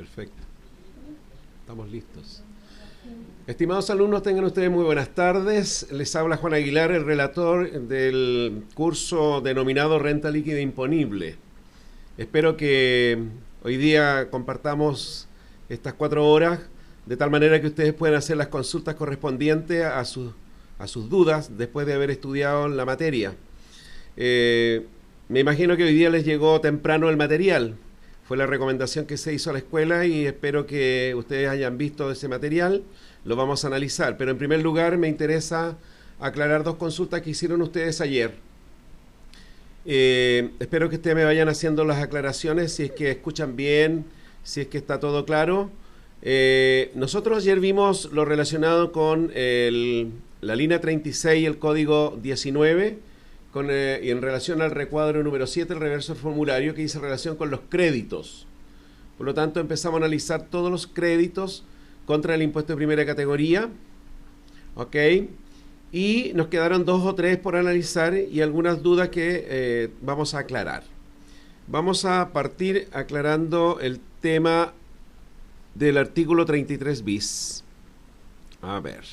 Perfecto. Estamos listos. Estimados alumnos, tengan ustedes muy buenas tardes. Les habla Juan Aguilar, el relator del curso denominado Renta Líquida Imponible. Espero que hoy día compartamos estas 4 horas de tal manera que ustedes puedan hacer las consultas correspondientes a sus dudas después de haber estudiado la materia. Me imagino que hoy día les llegó temprano el material. Fue la recomendación que se hizo a la escuela y espero que ustedes hayan visto ese material. Lo vamos a analizar, pero en primer lugar me interesa aclarar 2 consultas que hicieron ustedes ayer. Espero que ustedes me vayan haciendo las aclaraciones, si es que escuchan bien, si es que está todo claro. Nosotros ayer vimos lo relacionado con la línea 36 y el código 19, y en relación al recuadro número 7, el reverso del formulario, que dice relación con los créditos. Por lo tanto, empezamos a analizar todos los créditos contra el impuesto de primera categoría, ¿ok? Y nos quedaron 2 o 3 por analizar y algunas dudas que vamos a aclarar. Vamos a partir aclarando el tema del artículo 33 bis. A ver.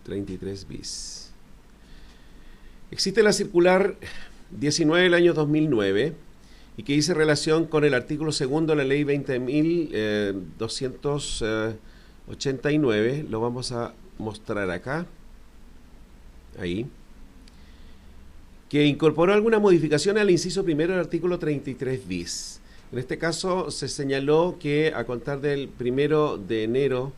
33 bis. Existe la circular 19 del año 2009 y que dice relación con el artículo 2 de la ley 20.289. Lo vamos a mostrar acá. Ahí. Que incorporó alguna modificación al inciso primero del artículo 33 bis. En este caso se señaló que a contar del 1 de enero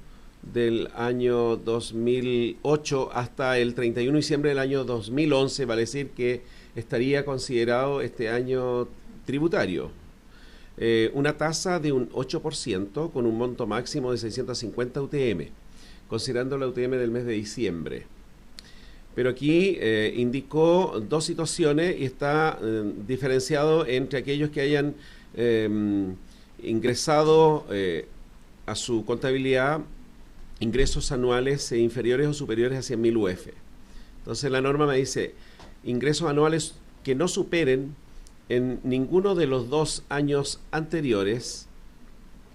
del año 2008 hasta el 31 de diciembre del año 2011, vale decir que estaría considerado este año tributario. Una tasa de un 8% con un monto máximo de 650 UTM, considerando la UTM del mes de diciembre. Pero aquí indicó 2 situaciones y está diferenciado entre aquellos que hayan ingresado a su contabilidad ingresos anuales inferiores o superiores a 100.000 UF. Entonces la norma me dice ingresos anuales que no superen en ninguno de los 2 años anteriores,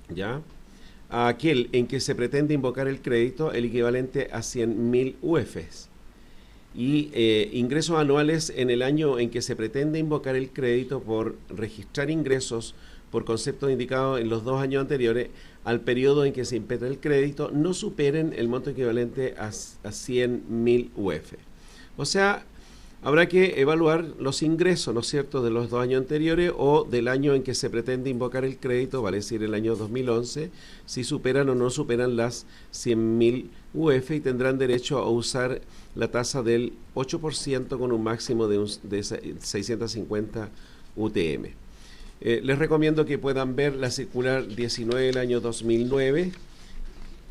¿ya?, a aquel en que se pretende invocar el crédito el equivalente a 100.000 UFs. Y ingresos anuales en el año en que se pretende invocar el crédito por registrar ingresos por conceptos indicados en los 2 años anteriores al periodo en que se impetra el crédito no superen el monto equivalente a 100.000 UF. O sea, habrá que evaluar los ingresos, ¿no es cierto?, de los 2 años anteriores o del año en que se pretende invocar el crédito, vale decir el año 2011, si superan o no superan las 100.000 UF y tendrán derecho a usar la tasa del 8% con un máximo de 650 UTM. Les recomiendo que puedan ver la circular 19 del año 2009.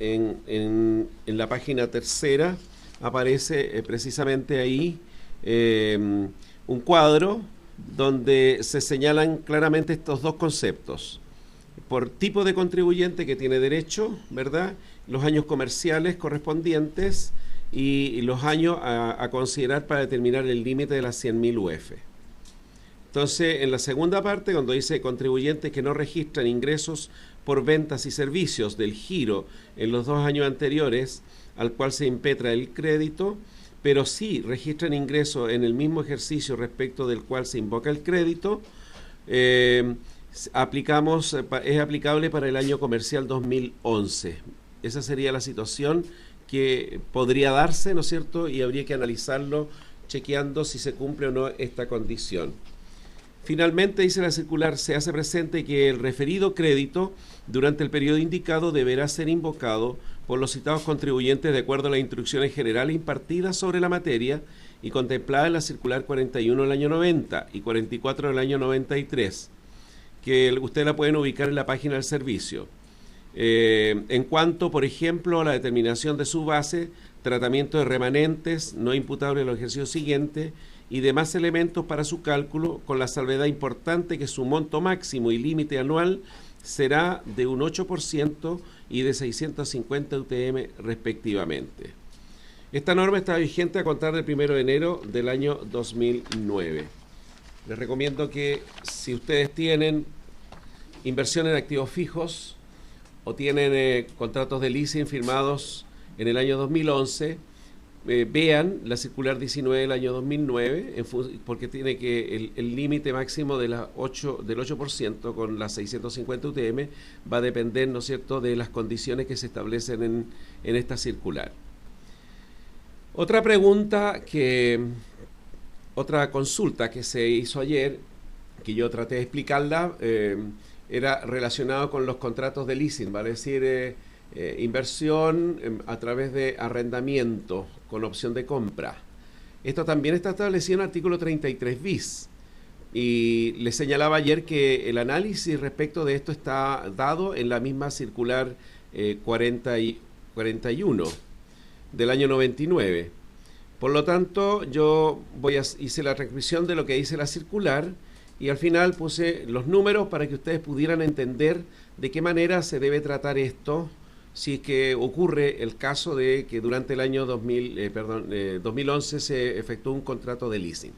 En la página 3 aparece precisamente ahí un cuadro donde se señalan claramente estos 2 conceptos. Por tipo de contribuyente que tiene derecho, ¿verdad?, los años comerciales correspondientes y los años a considerar para determinar el límite de las 100.000 UF. Entonces, en la segunda parte, cuando dice contribuyentes que no registran ingresos por ventas y servicios del giro en los 2 años anteriores al cual se impetra el crédito, pero sí registran ingresos en el mismo ejercicio respecto del cual se invoca el crédito, es aplicable para el año comercial 2011. Esa sería la situación que podría darse, ¿no es cierto?, y habría que analizarlo chequeando si se cumple o no esta condición. Finalmente, dice la circular, se hace presente que el referido crédito durante el periodo indicado deberá ser invocado por los citados contribuyentes de acuerdo a las instrucciones generales impartidas sobre la materia y contempladas en la circular 41 del año 90 y 44 del año 93, que ustedes la pueden ubicar en la página del servicio. En cuanto, por ejemplo, a la determinación de su base, tratamiento de remanentes no imputables en los ejercicios siguientes y demás elementos para su cálculo, con la salvedad importante que su monto máximo y límite anual será de un 8% y de 650 UTM respectivamente. Esta norma está vigente a contar del 1 de enero del año 2009. Les recomiendo que si ustedes tienen inversión en activos fijos o tienen contratos de leasing firmados en el año 2011, vean la circular 19 del año 2009, porque tiene que el límite máximo de del 8% con las 650 UTM va a depender, ¿no es cierto?, de las condiciones que se establecen en esta circular. Otra consulta que se hizo ayer, que yo traté de explicarla, era relacionado con los contratos de leasing, vale decir, inversión a través de arrendamiento con opción de compra. Esto también está establecido en el artículo 33 bis. Y les señalaba ayer que el análisis respecto de esto está dado en la misma circular 41 del año 99. Por lo tanto, yo hice la transcripción de lo que dice la circular y al final puse los números para que ustedes pudieran entender de qué manera se debe tratar esto si es que ocurre el caso de que durante el año 2011 se efectuó un contrato de leasing.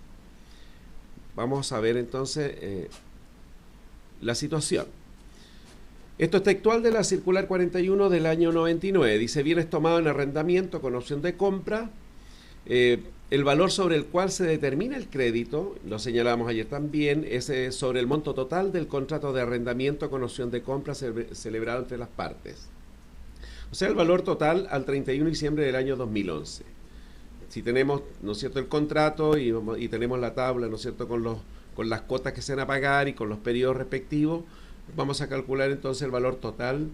Vamos a ver entonces la situación. Esto es textual de la circular 41 del año 99. Dice: bienes tomados en arrendamiento con opción de compra. El valor sobre el cual se determina el crédito, lo señalábamos ayer también, es sobre el monto total del contrato de arrendamiento con opción de compra celebrado entre las partes. O sea, el valor total al 31 de diciembre del año 2011. Si tenemos, ¿no es cierto?, el contrato y tenemos la tabla, ¿no es cierto?, con las cuotas que se van a pagar y con los periodos respectivos, vamos a calcular entonces el valor total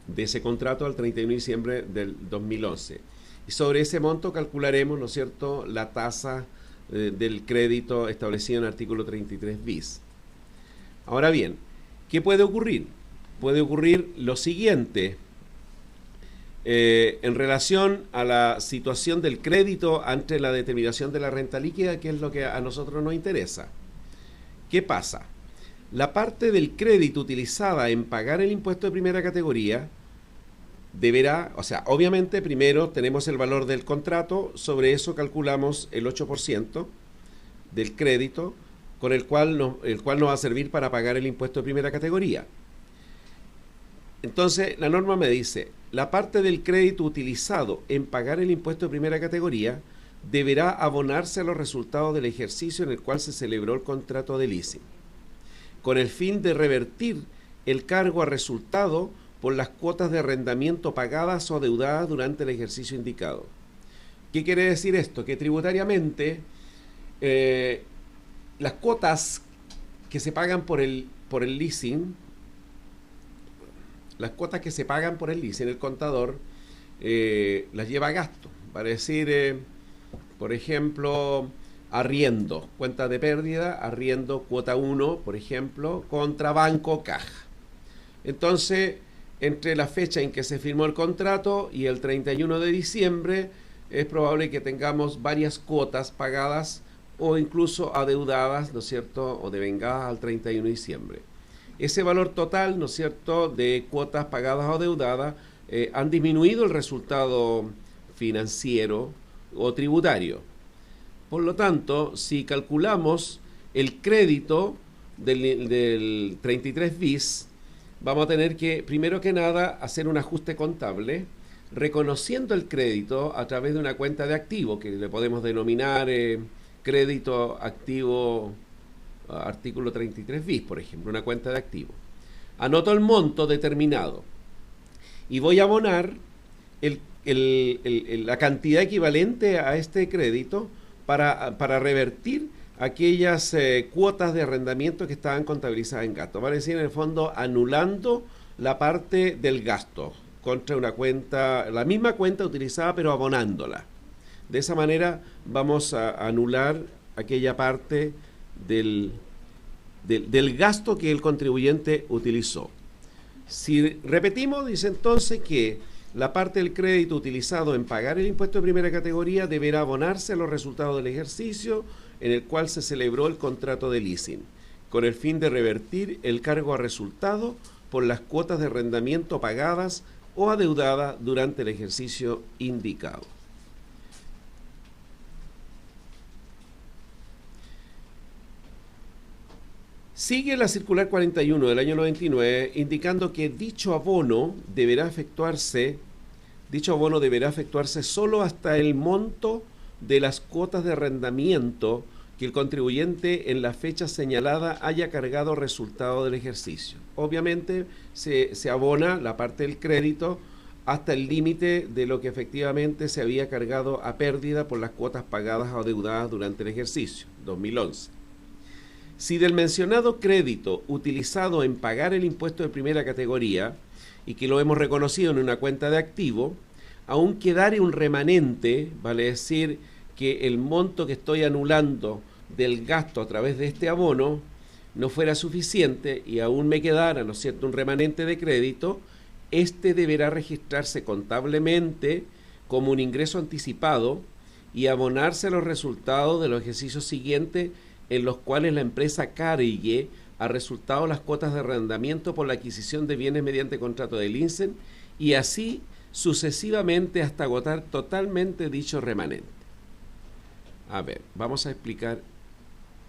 de ese contrato al 31 de diciembre del 2011. Y sobre ese monto calcularemos, ¿no es cierto?, la tasa del crédito establecido en el artículo 33 bis. Ahora bien, ¿qué puede ocurrir? Puede ocurrir lo siguiente. En relación a la situación del crédito ante la determinación de la renta líquida, que es lo que a nosotros nos interesa. ¿Qué pasa? La parte del crédito utilizada en pagar el impuesto de primera categoría deberá, o sea, obviamente primero tenemos el valor del contrato, sobre eso calculamos el 8% del crédito, con el cual nos va a servir para pagar el impuesto de primera categoría. Entonces, la norma me dice: la parte del crédito utilizado en pagar el impuesto de primera categoría deberá abonarse a los resultados del ejercicio en el cual se celebró el contrato de leasing, con el fin de revertir el cargo a resultado por las cuotas de arrendamiento pagadas o adeudadas durante el ejercicio indicado. ¿Qué quiere decir esto? Que tributariamente las cuotas que se pagan por el leasing, el contador las lleva a gasto. Para decir, por ejemplo, arriendo, cuenta de pérdida, arriendo cuota 1, por ejemplo, contra banco caja. Entonces, entre la fecha en que se firmó el contrato y el 31 de diciembre, es probable que tengamos varias cuotas pagadas o incluso adeudadas, ¿no es cierto?, o devengadas al 31 de diciembre. Ese valor total, ¿no es cierto?, de cuotas pagadas o adeudadas han disminuido el resultado financiero o tributario. Por lo tanto, si calculamos el crédito del 33 bis, vamos a tener que, primero que nada, hacer un ajuste contable, reconociendo el crédito a través de una cuenta de activo, que le podemos denominar crédito activo artículo 33 bis, por ejemplo, una cuenta de activo. Anoto el monto determinado y voy a abonar la cantidad equivalente a este crédito para revertir aquellas cuotas de arrendamiento que estaban contabilizadas en gasto. Vale decir, en el fondo, anulando la parte del gasto contra una cuenta, la misma cuenta utilizada, pero abonándola. De esa manera vamos a anular aquella parte del gasto que el contribuyente utilizó. Si repetimos, dice entonces que la parte del crédito utilizado en pagar el impuesto de primera categoría deberá abonarse a los resultados del ejercicio en el cual se celebró el contrato de leasing, con el fin de revertir el cargo a resultado por las cuotas de arrendamiento pagadas o adeudadas durante el ejercicio indicado. Sigue la circular 41 del año 99 indicando que dicho abono deberá efectuarse solo hasta el monto de las cuotas de arrendamiento que el contribuyente en la fecha señalada haya cargado resultado del ejercicio. Obviamente se abona la parte del crédito hasta el límite de lo que efectivamente se había cargado a pérdida por las cuotas pagadas o adeudadas durante el ejercicio 2011. Si del mencionado crédito utilizado en pagar el impuesto de primera categoría, y que lo hemos reconocido en una cuenta de activo, aún quedare un remanente, vale decir que el monto que estoy anulando del gasto a través de este abono no fuera suficiente y aún me quedara, ¿no es cierto?, un remanente de crédito, este deberá registrarse contablemente como un ingreso anticipado y abonarse a los resultados de los ejercicios siguientes en los cuales la empresa cargue a resultado las cuotas de arrendamiento por la adquisición de bienes mediante contrato del INSEN y así sucesivamente hasta agotar totalmente dicho remanente. A ver, vamos a explicar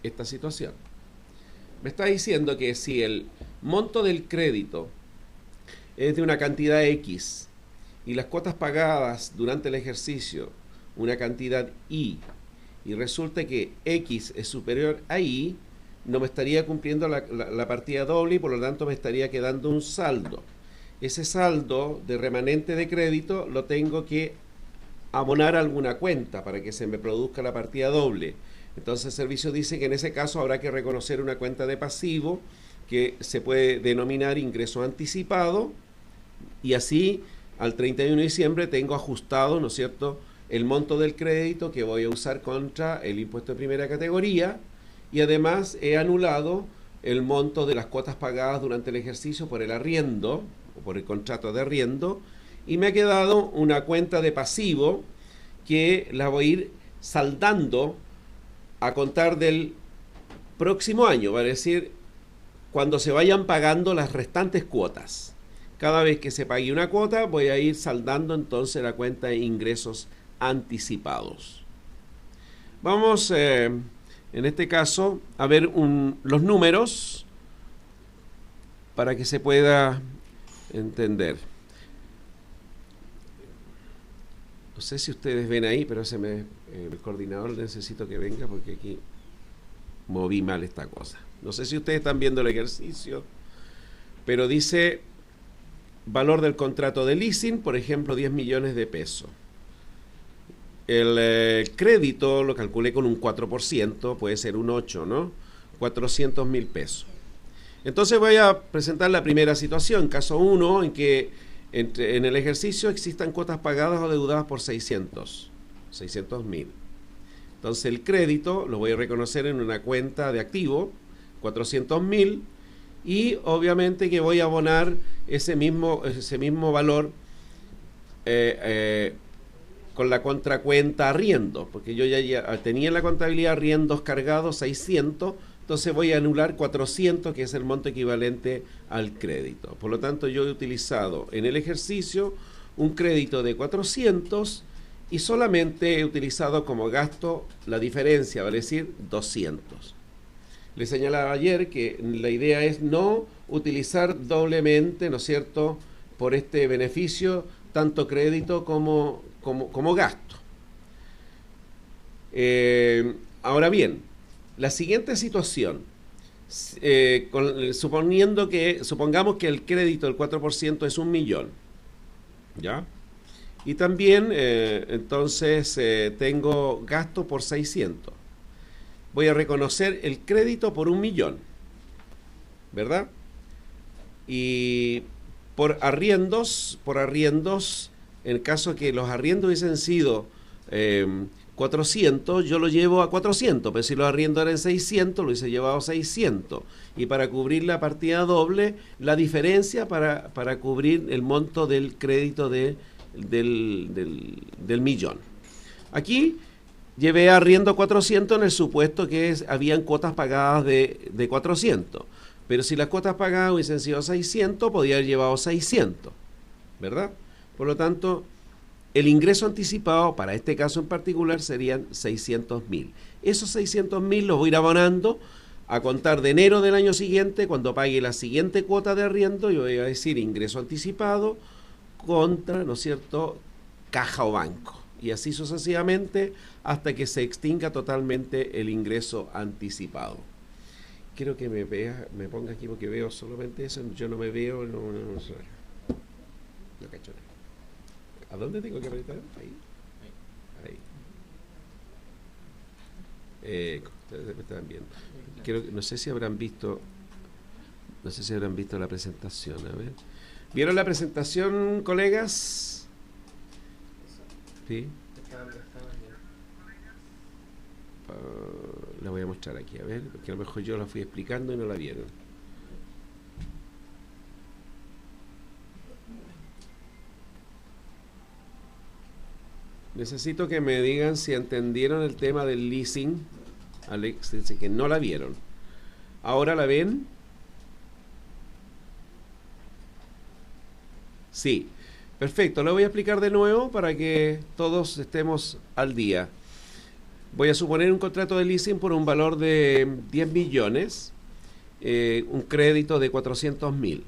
esta situación. Me está diciendo que si el monto del crédito es de una cantidad X y las cuotas pagadas durante el ejercicio una cantidad Y y resulta que X es superior a Y, no me estaría cumpliendo la partida doble y por lo tanto me estaría quedando un saldo. Ese saldo de remanente de crédito lo tengo que abonar a alguna cuenta para que se me produzca la partida doble. Entonces el servicio dice que en ese caso habrá que reconocer una cuenta de pasivo que se puede denominar ingreso anticipado y así al 31 de diciembre tengo ajustado, ¿no es cierto?, el monto del crédito que voy a usar contra el impuesto de primera categoría y además he anulado el monto de las cuotas pagadas durante el ejercicio por el arriendo o por el contrato de arriendo y me ha quedado una cuenta de pasivo que la voy a ir saldando a contar del próximo año, va a decir, cuando se vayan pagando las restantes cuotas. Cada vez que se pague una cuota voy a ir saldando entonces la cuenta de ingresos anticipados. Vamos en este caso a ver los números para que se pueda entender. No sé si ustedes ven ahí, pero el coordinador necesito que venga porque aquí moví mal esta cosa. No sé si ustedes están viendo el ejercicio, pero dice valor del contrato de leasing, por ejemplo, 10 millones de pesos. El crédito lo calculé con un 4%, puede ser un 8%, ¿no? 400.000 pesos. Entonces voy a presentar la primera situación, caso 1, en que en el ejercicio existan cuotas pagadas o adeudadas por 600.000. Entonces el crédito lo voy a reconocer en una cuenta de activo, 400.000, y obviamente que voy a abonar ese mismo valor con la contracuenta arriendo, porque yo ya tenía en la contabilidad arriendos cargados 600, entonces voy a anular 400, que es el monto equivalente al crédito. Por lo tanto, yo he utilizado en el ejercicio un crédito de 400 y solamente he utilizado como gasto la diferencia, vale decir 200. Les señalaba ayer que la idea es no utilizar doblemente, ¿no es cierto?, por este beneficio, tanto crédito como gasto. Ahora bien, la siguiente situación, supongamos que el crédito del 4% es 1 millón, ¿ya? Y también, entonces, tengo gasto por 600. Voy a reconocer el crédito por 1 millón, ¿verdad? Y por arriendos, en el caso que los arriendos hubiesen sido 400, yo lo llevo a 400, pero si los arriendos eran 600, lo hubiese llevado a 600. Y para cubrir la partida doble, la diferencia para cubrir el monto del crédito del millón. Aquí llevé arriendo 400 en el supuesto que habían cuotas pagadas de 400. Pero si las cuotas pagadas hubiesen sido 600, podía haber llevado 600, ¿verdad? Por lo tanto, el ingreso anticipado para este caso en particular serían 600.000. Esos 600.000 los voy a ir abonando A contar de enero del año siguiente, cuando pague la siguiente cuota de arriendo, yo voy a decir ingreso anticipado contra, ¿no es cierto?, caja o banco. Y así sucesivamente hasta que se extinga totalmente el ingreso anticipado. Quiero que me ponga aquí porque veo solamente eso, yo no me veo, no cacho nada. ¿A dónde tengo que apretar? Ahí. Ustedes me están viendo. No sé si habrán visto la presentación. A ver. ¿Vieron la presentación, colegas? Sí. La voy a mostrar aquí, a ver, porque a lo mejor yo la fui explicando y no la vieron. Necesito que me digan si entendieron el tema del leasing. Alex dice que no la vieron. ¿Ahora la ven? Sí. Perfecto, lo voy a explicar de nuevo para que todos estemos al día. Voy a suponer un contrato de leasing por un valor de 10 millones, un crédito de 400.000.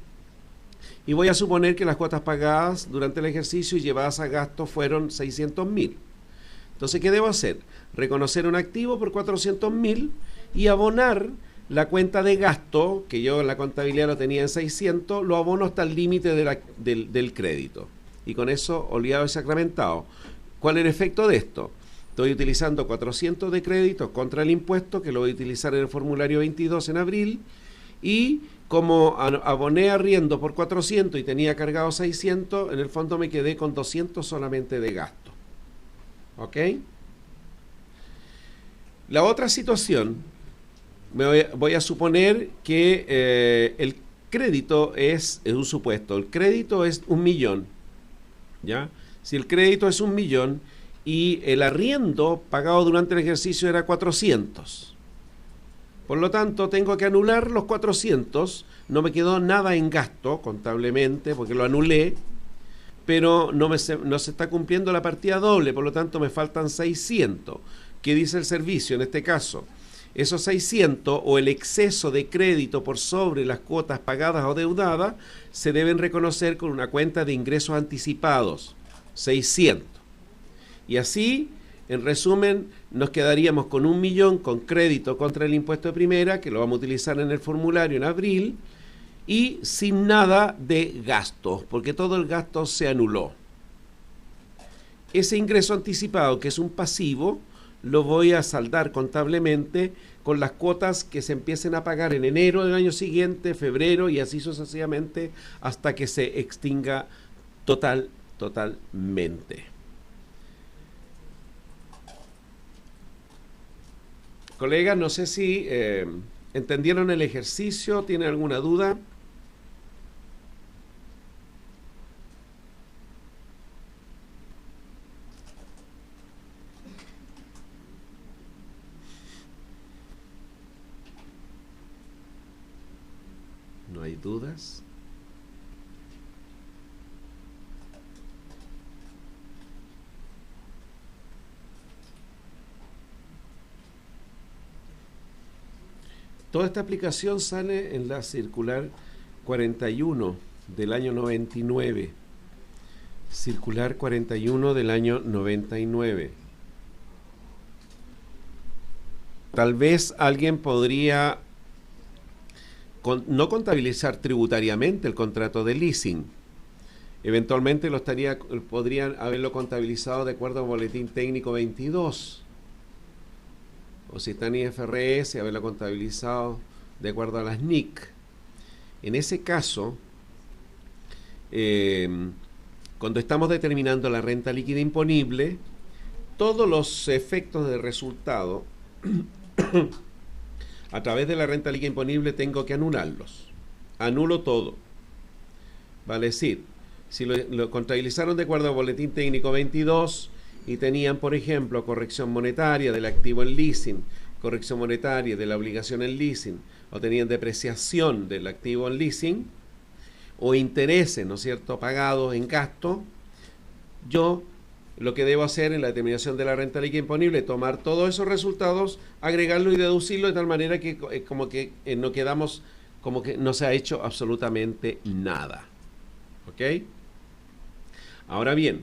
Y voy a suponer que las cuotas pagadas durante el ejercicio y llevadas a gasto fueron 600.000. Entonces, ¿qué debo hacer? Reconocer un activo por 400.000 y abonar la cuenta de gasto, que yo en la contabilidad lo tenía en 600, lo abono hasta el límite del crédito. Y con eso, olvidado y sacramentado. ¿Cuál es el efecto de esto? Estoy utilizando 400 de crédito contra el impuesto, que lo voy a utilizar en el formulario 22 en abril, y como aboné arriendo por 400 y tenía cargado 600, en el fondo me quedé con 200 solamente de gasto. ¿Ok? La otra situación, voy a suponer que el crédito es un supuesto, el crédito es 1 millón, ¿ya? Si el crédito es 1 millón y el arriendo pagado durante el ejercicio era 400, por lo tanto tengo que anular los 400, no me quedó nada en gasto contablemente porque lo anulé, pero no se está cumpliendo la partida doble, por lo tanto me faltan 600. ¿Qué dice el servicio en este caso? Esos 600 o el exceso de crédito por sobre las cuotas pagadas o deudadas se deben reconocer con una cuenta de ingresos anticipados, 600. Y así, en resumen, nos quedaríamos con 1 millón con crédito contra el impuesto de primera, que lo vamos a utilizar en el formulario en abril, y sin nada de gastos, porque todo el gasto se anuló. Ese ingreso anticipado, que es un pasivo, lo voy a saldar contablemente con las cuotas que se empiecen a pagar en enero del año siguiente, febrero y así sucesivamente hasta que se extinga totalmente. Colegas, no sé si entendieron el ejercicio, ¿tienen alguna duda? ¿No hay dudas? Toda esta aplicación sale en la circular 41 del año 99. Circular 41 del año 99. Tal vez alguien podría no contabilizar tributariamente el contrato de leasing. Eventualmente podrían haberlo contabilizado de acuerdo al boletín técnico 22. O si está en IFRS, haberlo contabilizado de acuerdo a las NIC. En ese caso, cuando estamos determinando la renta líquida imponible, todos los efectos de resultado a través de la renta líquida imponible tengo que anularlos. Anulo todo. Vale decir, si lo contabilizaron de acuerdo al boletín técnico 22 y tenían, por ejemplo, corrección monetaria del activo en leasing, corrección monetaria de la obligación en leasing, o tenían depreciación del activo en leasing, o intereses, ¿no es cierto?, pagados en gasto, yo lo que debo hacer en la determinación de la renta líquida imponible es tomar todos esos resultados, agregarlo y deducirlo de tal manera que como que no quedamos, como que no se ha hecho absolutamente nada. ¿Ok? Ahora bien,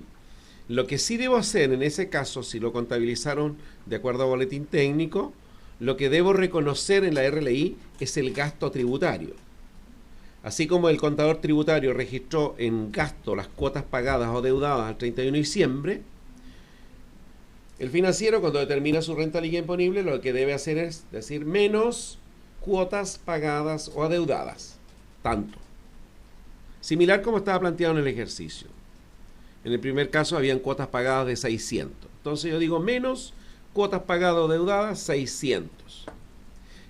lo que sí debo hacer en ese caso, si lo contabilizaron de acuerdo a boletín técnico, lo que debo reconocer en la RLI es el gasto tributario. Así como el contador tributario registró en gasto las cuotas pagadas o deudadas al 31 de diciembre, el financiero, cuando determina su renta líquida imponible, lo que debe hacer es decir menos cuotas pagadas o adeudadas. Tanto. Similar como estaba planteado en el ejercicio. En el primer caso habían cuotas pagadas de 600. Entonces yo digo menos cuotas pagadas o deudadas 600.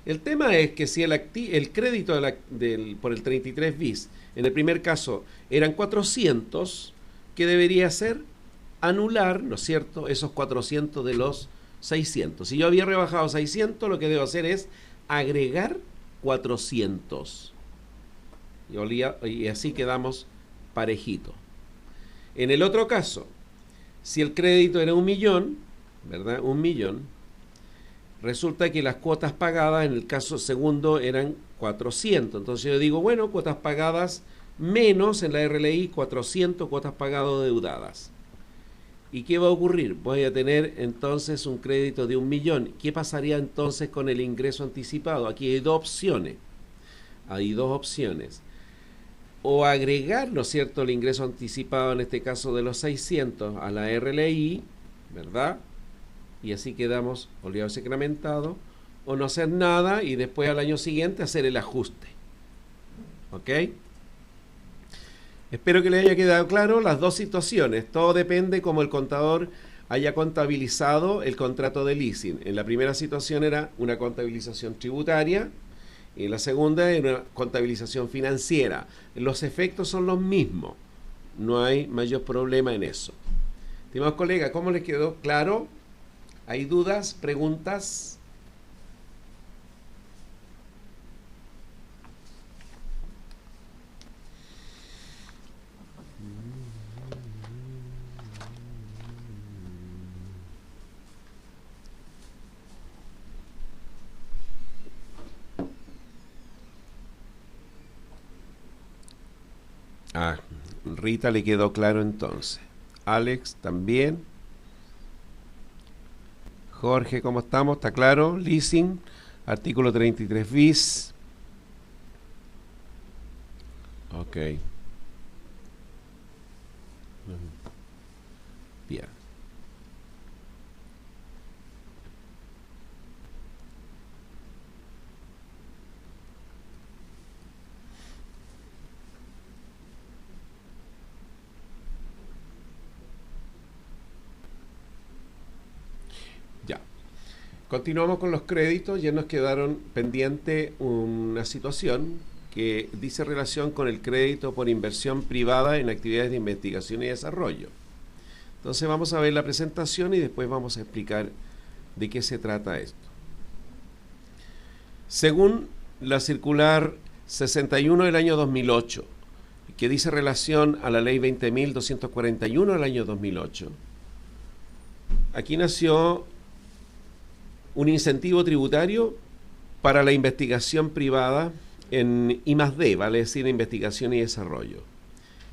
El tema es que si el crédito por el 33 bis, en el primer caso eran 400, ¿qué debería hacer? Anular, ¿no es cierto?, esos 400 de los 600. Si yo había rebajado 600, lo que debo hacer es agregar 400. Y así quedamos parejitos. En el otro caso, si el crédito era 1.000.000, ¿verdad? 1.000.000. Resulta que las cuotas pagadas en el caso segundo eran 400. Entonces yo digo, bueno, cuotas pagadas menos en la RLI 400 cuotas pagadas o deudadas. ¿Y qué va a ocurrir? Voy a tener entonces un crédito de 1.000.000. ¿Qué pasaría entonces con el ingreso anticipado? Aquí hay dos opciones. Hay dos opciones. O agregar, ¿no es cierto?, el ingreso anticipado, en este caso de los 600, a la RLI, ¿verdad? Y así quedamos oleado sacramentado, o no hacer nada y después al año siguiente hacer el ajuste. ¿Ok? Espero que le haya quedado claro las dos situaciones. Todo depende cómo el contador haya contabilizado el contrato de leasing. En la primera situación era una contabilización tributaria y en la segunda era una contabilización financiera. Los efectos son los mismos. No hay mayor problema en eso. Estimados colegas, ¿cómo les quedó claro? ¿Hay dudas? ¿Preguntas? Rita le quedó claro entonces. Alex también. Jorge, ¿cómo estamos? ¿Está claro? Leasing, artículo 33 bis. Ok. Bien. Ya. Continuamos con los créditos. Ya nos quedaron pendiente una situación que dice relación con el crédito por inversión privada en actividades de investigación y desarrollo. Entonces vamos a ver la presentación y después vamos a explicar de qué se trata esto. Según la circular 61 del año 2008, que dice relación a la ley 20.241 del año 2008, aquí nació un incentivo tributario para la investigación privada en I+D, vale decir, investigación y desarrollo.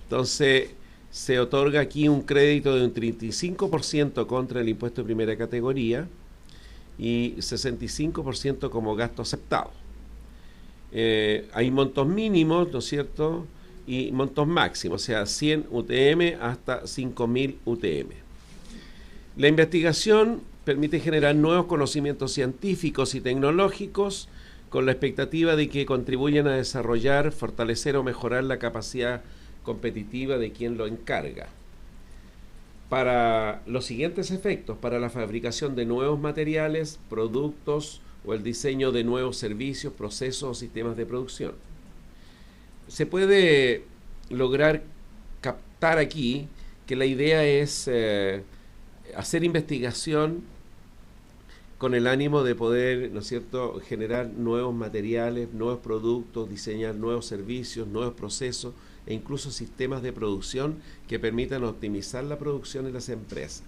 Entonces, se otorga aquí un crédito de un 35% contra el impuesto de primera categoría y 65% como gasto aceptado. Hay montos mínimos, ¿no es cierto?, y montos máximos, o sea, 100 UTM hasta 5.000 UTM. La investigación permite generar nuevos conocimientos científicos y tecnológicos con la expectativa de que contribuyan a desarrollar, fortalecer o mejorar la capacidad competitiva de quien lo encarga. Para los siguientes efectos, para la fabricación de nuevos materiales, productos o el diseño de nuevos servicios, procesos o sistemas de producción. Se puede lograr captar aquí que la idea es hacer investigación con el ánimo de poder, ¿no es cierto?, generar nuevos materiales, nuevos productos, diseñar nuevos servicios, nuevos procesos e incluso sistemas de producción que permitan optimizar la producción en las empresas.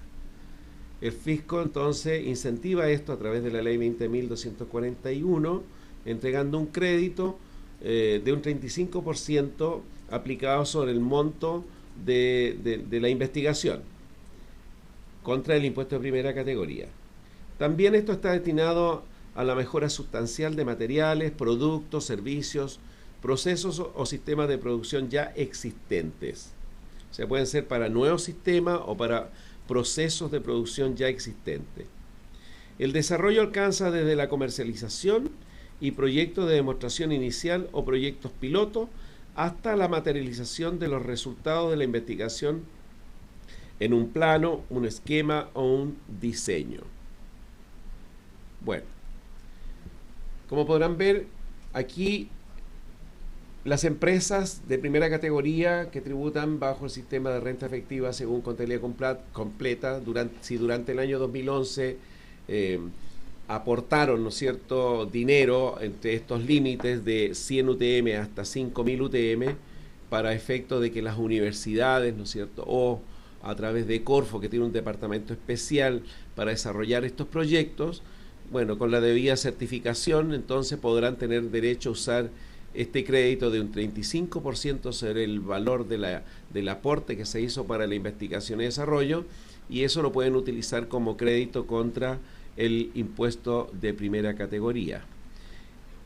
El fisco entonces incentiva esto a través de la ley 20.241, entregando un crédito de un 35% aplicado sobre el monto de la investigación contra el impuesto de primera categoría. También esto está destinado a la mejora sustancial de materiales, productos, servicios, procesos o sistemas de producción ya existentes. O sea, pueden ser para nuevos sistemas o para procesos de producción ya existentes. El desarrollo alcanza desde la comercialización y proyectos de demostración inicial o proyectos piloto hasta la materialización de los resultados de la investigación en un plano, un esquema o un diseño. Bueno, como podrán ver, aquí las empresas de primera categoría que tributan bajo el sistema de renta efectiva según contabilidad completa, si durante el año 2011 aportaron, ¿no es cierto?, dinero entre estos límites de 100 UTM hasta 5.000 UTM para efecto de que las universidades, ¿no es cierto?, o a través de Corfo, que tiene un departamento especial para desarrollar estos proyectos, bueno, con la debida certificación, entonces podrán tener derecho a usar este crédito de un 35% sobre el valor del aporte que se hizo para la investigación y desarrollo, y eso lo pueden utilizar como crédito contra el impuesto de primera categoría.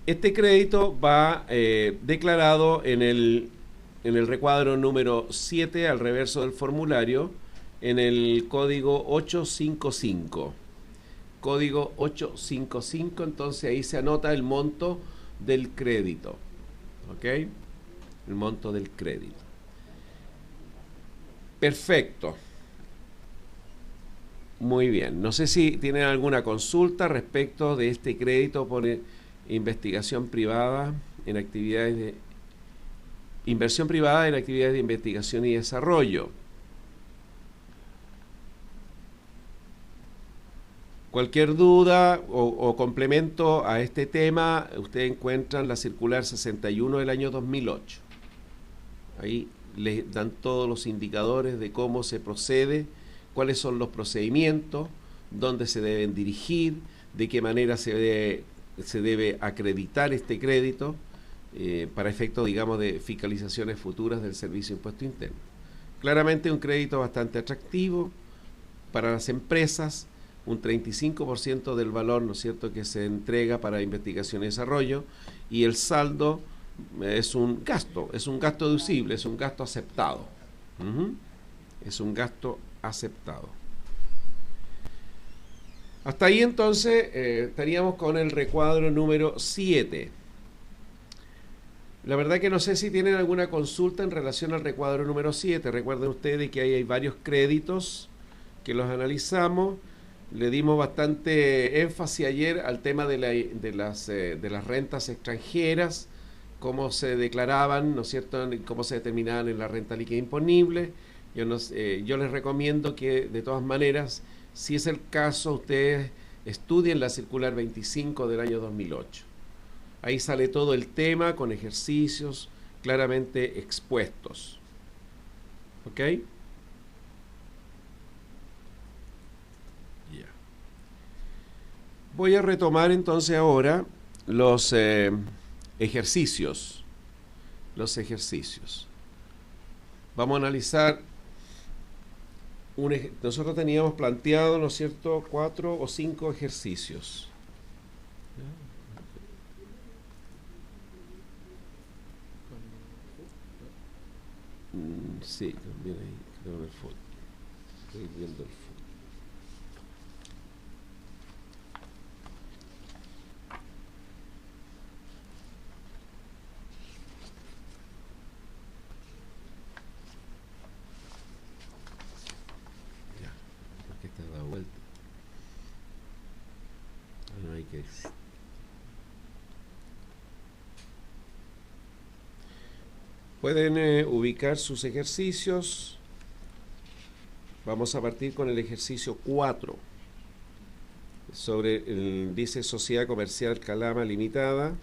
Este crédito va declarado en el recuadro número 7 al reverso del formulario, en el código 855. Código 855, entonces ahí se anota el monto del crédito. ¿Ok? El monto del crédito. Perfecto. Muy bien. No sé si tienen alguna consulta respecto de este crédito por investigación privada en actividades de inversión privada en actividades de investigación y desarrollo. Cualquier duda o complemento a este tema, ustedes encuentran la circular 61 del año 2008. Ahí les dan todos los indicadores de cómo se procede, cuáles son los procedimientos, dónde se deben dirigir, de qué manera se debe acreditar este crédito para efectos, digamos, de fiscalizaciones futuras del Servicio de Impuesto Interno. Claramente un crédito bastante atractivo para las empresas, un 35% del valor, ¿no es cierto?, que se entrega para investigación y desarrollo, y el saldo es un gasto deducible, es un gasto aceptado. Es un gasto aceptado. Hasta ahí entonces estaríamos con el recuadro número 7. La verdad que no sé si tienen alguna consulta en relación al recuadro número 7. Recuerden ustedes que ahí hay varios créditos que los analizamos. Le dimos bastante énfasis ayer al tema de las rentas extranjeras, cómo se declaraban, ¿no es cierto?, cómo se determinaban en la renta líquida imponible. Yo les recomiendo que, de todas maneras, si es el caso, ustedes estudien la circular 25 del año 2008. Ahí sale todo el tema con ejercicios claramente expuestos. ¿Ok? Voy a retomar entonces ahora los ejercicios. Vamos a analizar nosotros teníamos planteado, ¿no es cierto?, 4 o 5 ejercicios. Sí, también ahí, creo, en el fondo. Estoy viendo el fondo. Vuelta. No hay que... Pueden ubicar sus ejercicios. Vamos a partir con el ejercicio 4. dice Sociedad Comercial Calama Limitada.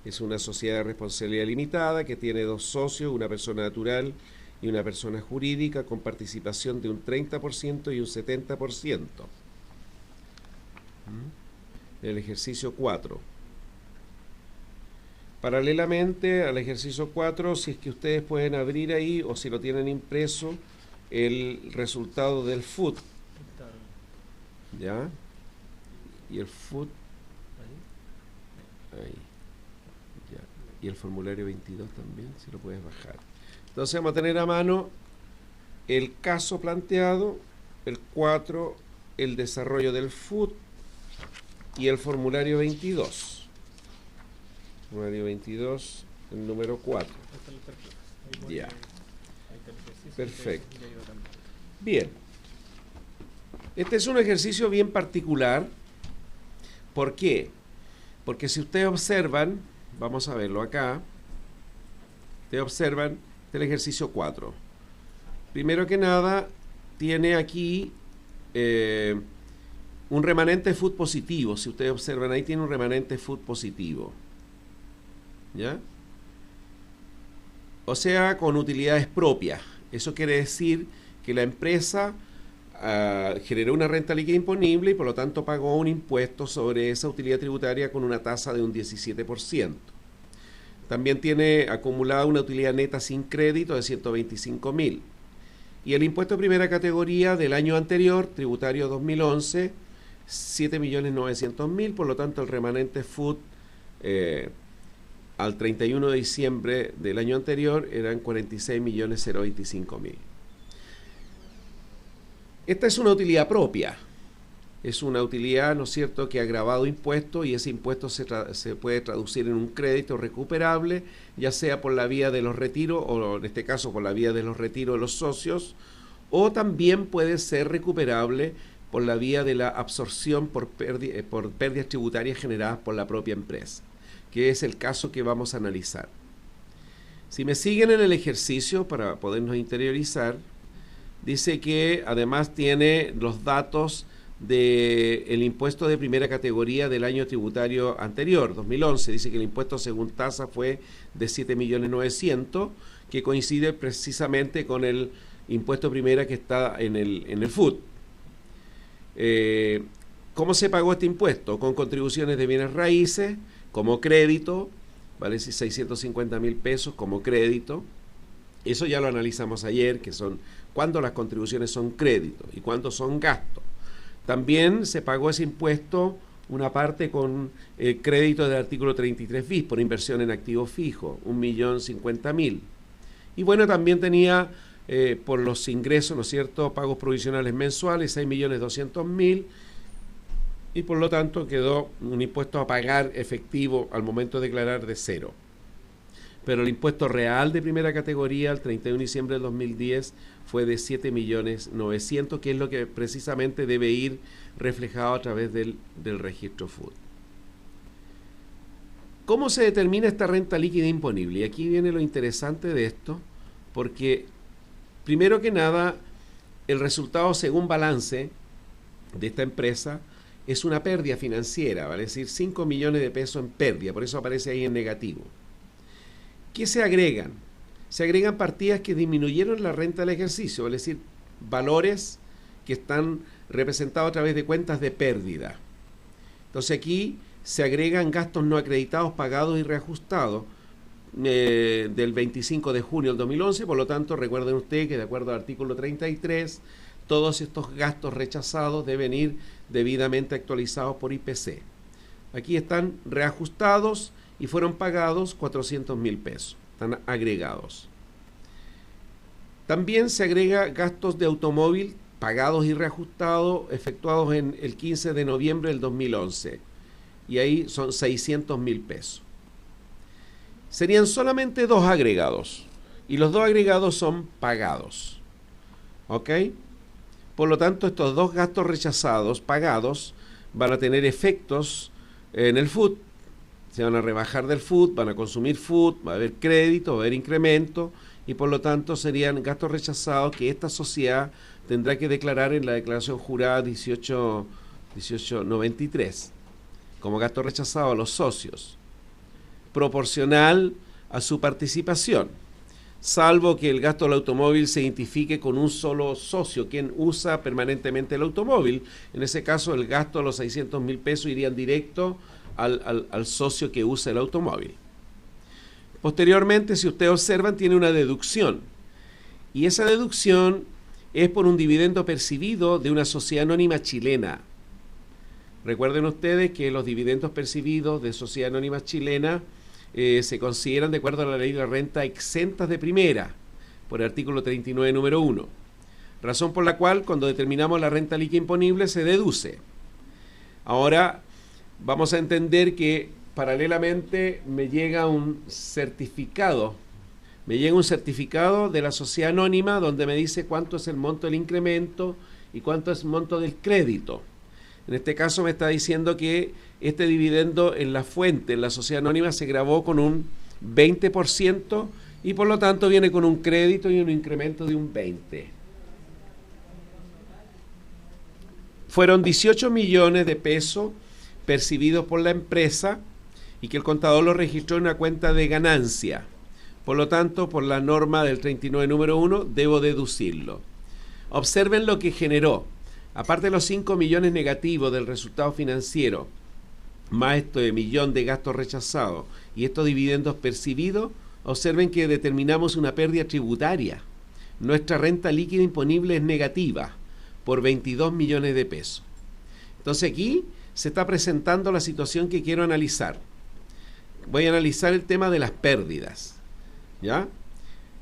Es una sociedad de responsabilidad limitada que tiene 2 socios, una persona natural y una persona jurídica, con participación de un 30% y un 70%. El ejercicio 4. Paralelamente al ejercicio 4, si es que ustedes pueden abrir ahí, o si lo tienen impreso, el resultado del FUT. ¿Ya? Y el FUT. Ahí. Ya. Y el formulario 22 también, si lo puedes bajar. Entonces vamos a tener a mano el caso planteado, el 4, el desarrollo del FUT y el formulario 22. Formulario 22, el número 4. Ya. Perfecto. Bien. Este es un ejercicio bien particular. ¿Por qué? Porque si ustedes observan, vamos a verlo acá, ustedes observan el ejercicio 4. Primero que nada, tiene aquí un remanente FUT positivo. Si ustedes observan, ahí tiene un remanente FUT positivo. ¿Ya? O sea, con utilidades propias. Eso quiere decir que la empresa generó una renta líquida imponible y por lo tanto pagó un impuesto sobre esa utilidad tributaria con una tasa de un 17%. También tiene acumulada una utilidad neta sin crédito de 125.000. Y el impuesto de primera categoría del año anterior, tributario 2011, 7.900.000, por lo tanto el remanente FUT al 31 de diciembre del año anterior eran 46.025.000. Esta es una utilidad propia. Es una utilidad, ¿no es cierto?, que ha grabado impuestos y ese impuesto se puede traducir en un crédito recuperable, ya sea por la vía de los retiros, o en este caso por la vía de los retiros de los socios, o también puede ser recuperable por la vía de la absorción por pérdidas tributarias generadas por la propia empresa, que es el caso que vamos a analizar. Si me siguen en el ejercicio para podernos interiorizar, dice que además tiene los datos del impuesto de primera categoría del año tributario anterior, 2011. Dice que el impuesto según tasa fue de 7.900.000, que coincide precisamente con el impuesto primera que está en el FUT. ¿Cómo se pagó este impuesto? Con contribuciones de bienes raíces, como crédito, vale, 650.000 pesos como crédito. Eso ya lo analizamos ayer, que son cuando las contribuciones son créditos y cuando son gastos. También se pagó ese impuesto una parte con el crédito del artículo 33 bis por inversión en activos fijos, 1.050.000. Y bueno, también tenía por los ingresos, ¿no es cierto?, pagos provisionales mensuales, 6.200.000, y por lo tanto quedó un impuesto a pagar efectivo al momento de declarar de 0. Pero el impuesto real de primera categoría al 31 de diciembre del 2010 fue de 7.900.000, que es lo que precisamente debe ir reflejado a través del registro FUT. ¿Cómo se determina esta renta líquida imponible? Y aquí viene lo interesante de esto, porque primero que nada, el resultado según balance de esta empresa es una pérdida financiera, vale decir 5 millones de pesos en pérdida, por eso aparece ahí en negativo. ¿Qué se agregan? Se agregan partidas que disminuyeron la renta del ejercicio, es decir, valores que están representados a través de cuentas de pérdida. Entonces aquí se agregan gastos no acreditados, pagados y reajustados del 25 de junio del 2011, por lo tanto recuerden ustedes que de acuerdo al artículo 33, todos estos gastos rechazados deben ir debidamente actualizados por IPC. Aquí están reajustados y fueron pagados 400.000 pesos, están agregados. También se agrega gastos de automóvil pagados y reajustados efectuados en el 15 de noviembre del 2011 y ahí son 600.000 pesos. Serían solamente 2 agregados y los 2 agregados son pagados. ¿Ok? Por lo tanto, estos 2 gastos rechazados, pagados, van a tener efectos en el FUT. Se van a rebajar del FUT, van a consumir FUT, va a haber crédito, va a haber incremento y por lo tanto serían gastos rechazados que esta sociedad tendrá que declarar en la declaración jurada 18 1893, como gasto rechazado a los socios, proporcional a su participación, salvo que el gasto del automóvil se identifique con un solo socio, quien usa permanentemente el automóvil. En ese caso, el gasto de los 600.000 pesos irían directo al socio que usa el automóvil. Posteriormente, si ustedes observan, tiene una deducción, y esa deducción es por un dividendo percibido de una sociedad anónima chilena. Recuerden ustedes que los dividendos percibidos de sociedad anónima chilena se consideran, de acuerdo a la ley de la renta, exentas de primera, por el artículo 39, número 1. Razón por la cual, cuando determinamos la renta líquida imponible, se deduce. Ahora, vamos a entender que, paralelamente, me llega un certificado de la sociedad anónima donde me dice cuánto es el monto del incremento y cuánto es el monto del crédito. En este caso me está diciendo que este dividendo en la fuente, en la sociedad anónima, se grabó con un 20% y por lo tanto viene con un crédito y un incremento de un 20%. Fueron 18 millones de pesos percibidos por la empresa y que el contador lo registró en una cuenta de ganancia. Por lo tanto, por la norma del 39 número 1, debo deducirlo. Observen lo que generó. Aparte de los 5 millones negativos del resultado financiero, más este millón de gastos rechazados y estos dividendos percibidos, observen que determinamos una pérdida tributaria. Nuestra renta líquida imponible es negativa por 22 millones de pesos. Entonces aquí se está presentando la situación que quiero analizar. Voy a analizar el tema de las pérdidas, ¿ya?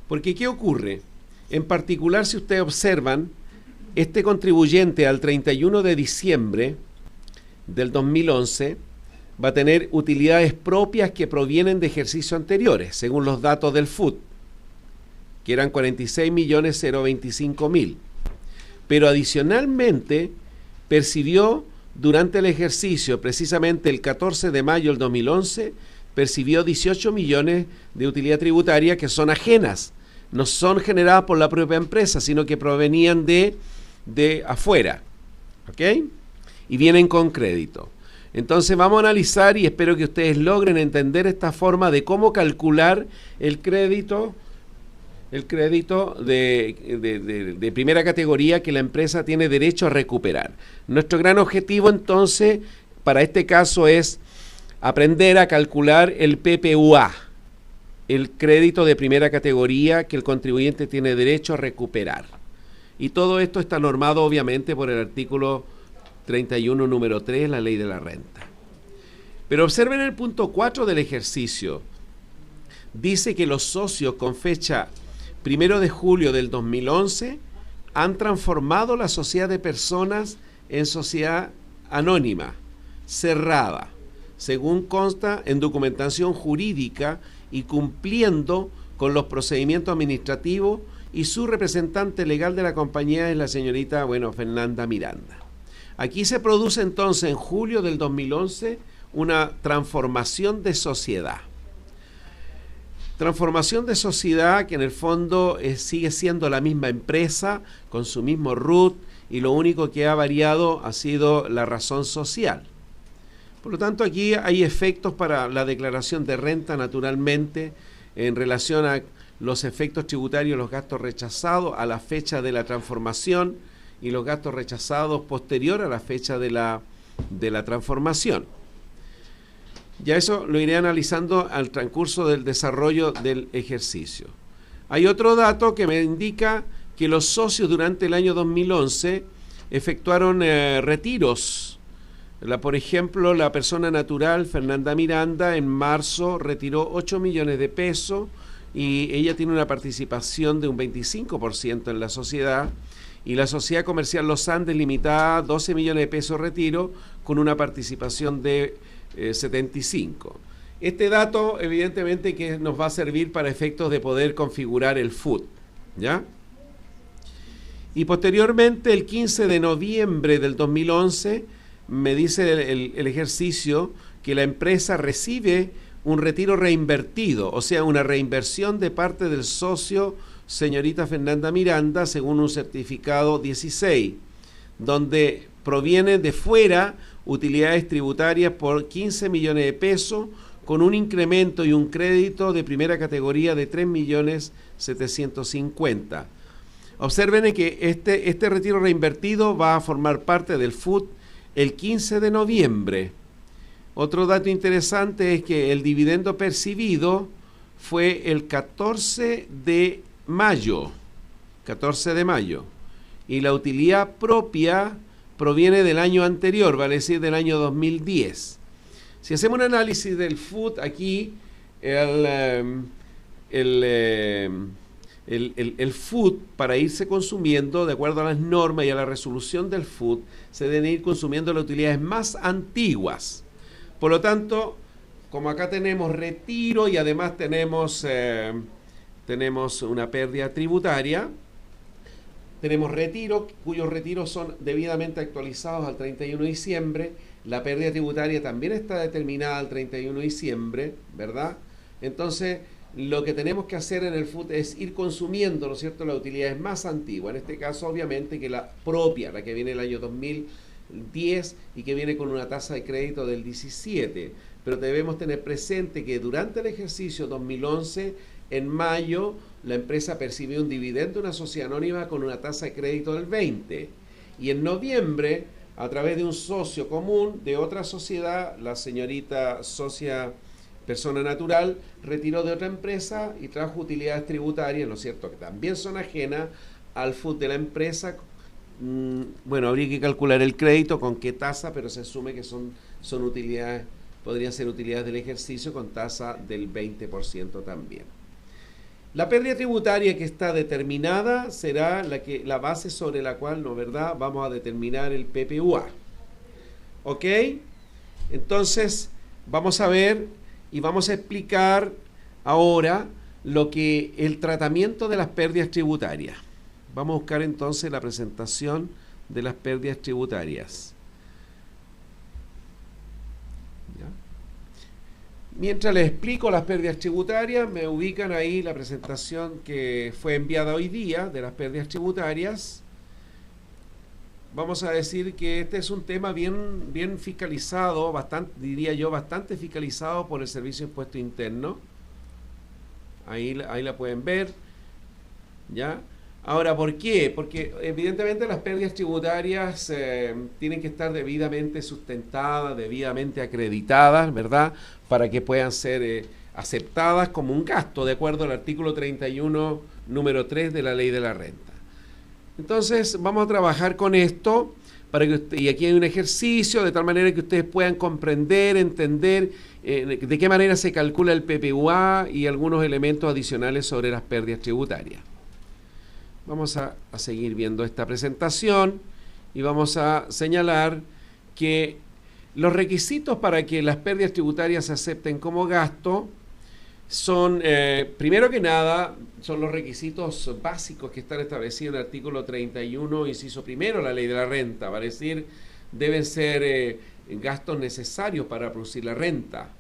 Porque ¿qué ocurre? En particular, si ustedes observan, este contribuyente al 31 de diciembre del 2011 va a tener utilidades propias que provienen de ejercicios anteriores, según los datos del FUT, que eran 46.025.000. Pero adicionalmente percibió durante el ejercicio, precisamente el 14 de mayo del 2011, percibió 18 millones de utilidad tributaria que son ajenas, no son generadas por la propia empresa, sino que provenían de afuera, ¿ok? Y vienen con crédito. Entonces vamos a analizar y espero que ustedes logren entender esta forma de cómo calcular el crédito de primera categoría que la empresa tiene derecho a recuperar. Nuestro gran objetivo entonces para este caso es aprender a calcular el PPUA, el crédito de primera categoría que el contribuyente tiene derecho a recuperar. Y todo esto está normado obviamente por el artículo 31, número 3, la ley de la renta. Pero observen el punto 4 del ejercicio. Dice que los socios con fecha 1 de julio del 2011 han transformado la sociedad de personas en sociedad anónima, cerrada, según consta en documentación jurídica y cumpliendo con los procedimientos administrativos, y su representante legal de la compañía es la señorita, Fernanda Miranda. Aquí se produce entonces en julio del 2011 una transformación de sociedad. Transformación de sociedad que en el fondo sigue siendo la misma empresa, con su mismo RUT, y lo único que ha variado ha sido la razón social. Por lo tanto, aquí hay efectos para la declaración de renta, naturalmente, en relación a los efectos tributarios, los gastos rechazados a la fecha de la transformación y los gastos rechazados posterior a la fecha de la transformación. Ya eso lo iré analizando al transcurso del desarrollo del ejercicio. Hay otro dato que me indica que los socios durante el año 2011 efectuaron retiros. Por ejemplo, la persona natural, Fernanda Miranda, en marzo retiró 8 millones de pesos y ella tiene una participación de un 25% en la sociedad, y la sociedad comercial Los Andes Limitada, 12 millones de pesos retiro, con una participación de 75. Este dato evidentemente que nos va a servir para efectos de poder configurar el FUT, ¿ya? Y posteriormente, el 15 de noviembre del 2011, me dice el ejercicio que la empresa recibe un retiro reinvertido, o sea, una reinversión de parte del socio señorita Fernanda Miranda, según un certificado 16, donde provienen de fuera utilidades tributarias por 15 millones de pesos, con un incremento y un crédito de primera categoría de 3.750.000. Observen que este retiro reinvertido va a formar parte del FUT el 15 de noviembre. Otro dato interesante es que el dividendo percibido fue el 14 de mayo, y la utilidad propia proviene del año anterior, vale decir del año 2010. Si hacemos un análisis del FUT aquí, el FUT, para irse consumiendo, de acuerdo a las normas y a la resolución del FUT, se deben ir consumiendo las utilidades más antiguas. Por lo tanto, como acá tenemos retiro y además tenemos una pérdida tributaria, tenemos retiro, cuyos retiros son debidamente actualizados al 31 de diciembre, la pérdida tributaria también está determinada al 31 de diciembre, ¿verdad? Entonces, lo que tenemos que hacer en el FUT es ir consumiendo, ¿no es cierto?, las utilidades más antiguas, en este caso obviamente que la propia, la que viene el año 2010 y que viene con una tasa de crédito del 17, pero debemos tener presente que durante el ejercicio 2011, en mayo, la empresa percibió un dividendo de una sociedad anónima con una tasa de crédito del 20, y en noviembre, a través de un socio común de otra sociedad, la señorita socia persona natural retiró de otra empresa y trajo utilidades tributarias, ¿no es cierto?, que también son ajenas al FUT de la empresa. Bueno, habría que calcular el crédito, con qué tasa, pero se asume que son utilidades, podrían ser utilidades del ejercicio con tasa del 20% también. La pérdida tributaria que está determinada será la base sobre la cual, ¿no verdad?, vamos a determinar el PPUA. ¿Ok? Entonces, vamos a ver y vamos a explicar ahora el tratamiento de las pérdidas tributarias. Vamos a buscar entonces la presentación de las pérdidas tributarias. ¿Ya? Mientras les explico las pérdidas tributarias, me ubican ahí la presentación que fue enviada hoy día de las pérdidas tributarias. Vamos a decir que este es un tema bien fiscalizado, bastante fiscalizado por el Servicio de Impuesto Interno. Ahí la pueden ver. ¿Ya? Ahora, ¿por qué? Porque evidentemente las pérdidas tributarias tienen que estar debidamente sustentadas, debidamente acreditadas, ¿verdad?, para que puedan ser aceptadas como un gasto, de acuerdo al artículo 31, número 3 de la Ley de la Renta. Entonces, vamos a trabajar con esto, y aquí hay un ejercicio, de tal manera que ustedes puedan comprender, entender de qué manera se calcula el PPUA y algunos elementos adicionales sobre las pérdidas tributarias. Vamos a seguir viendo esta presentación y vamos a señalar que los requisitos para que las pérdidas tributarias se acepten como gasto son, primero que nada, son los requisitos básicos que están establecidos en el artículo 31, inciso primero, la Ley de la Renta, vale decir, deben ser gastos necesarios para producir la renta,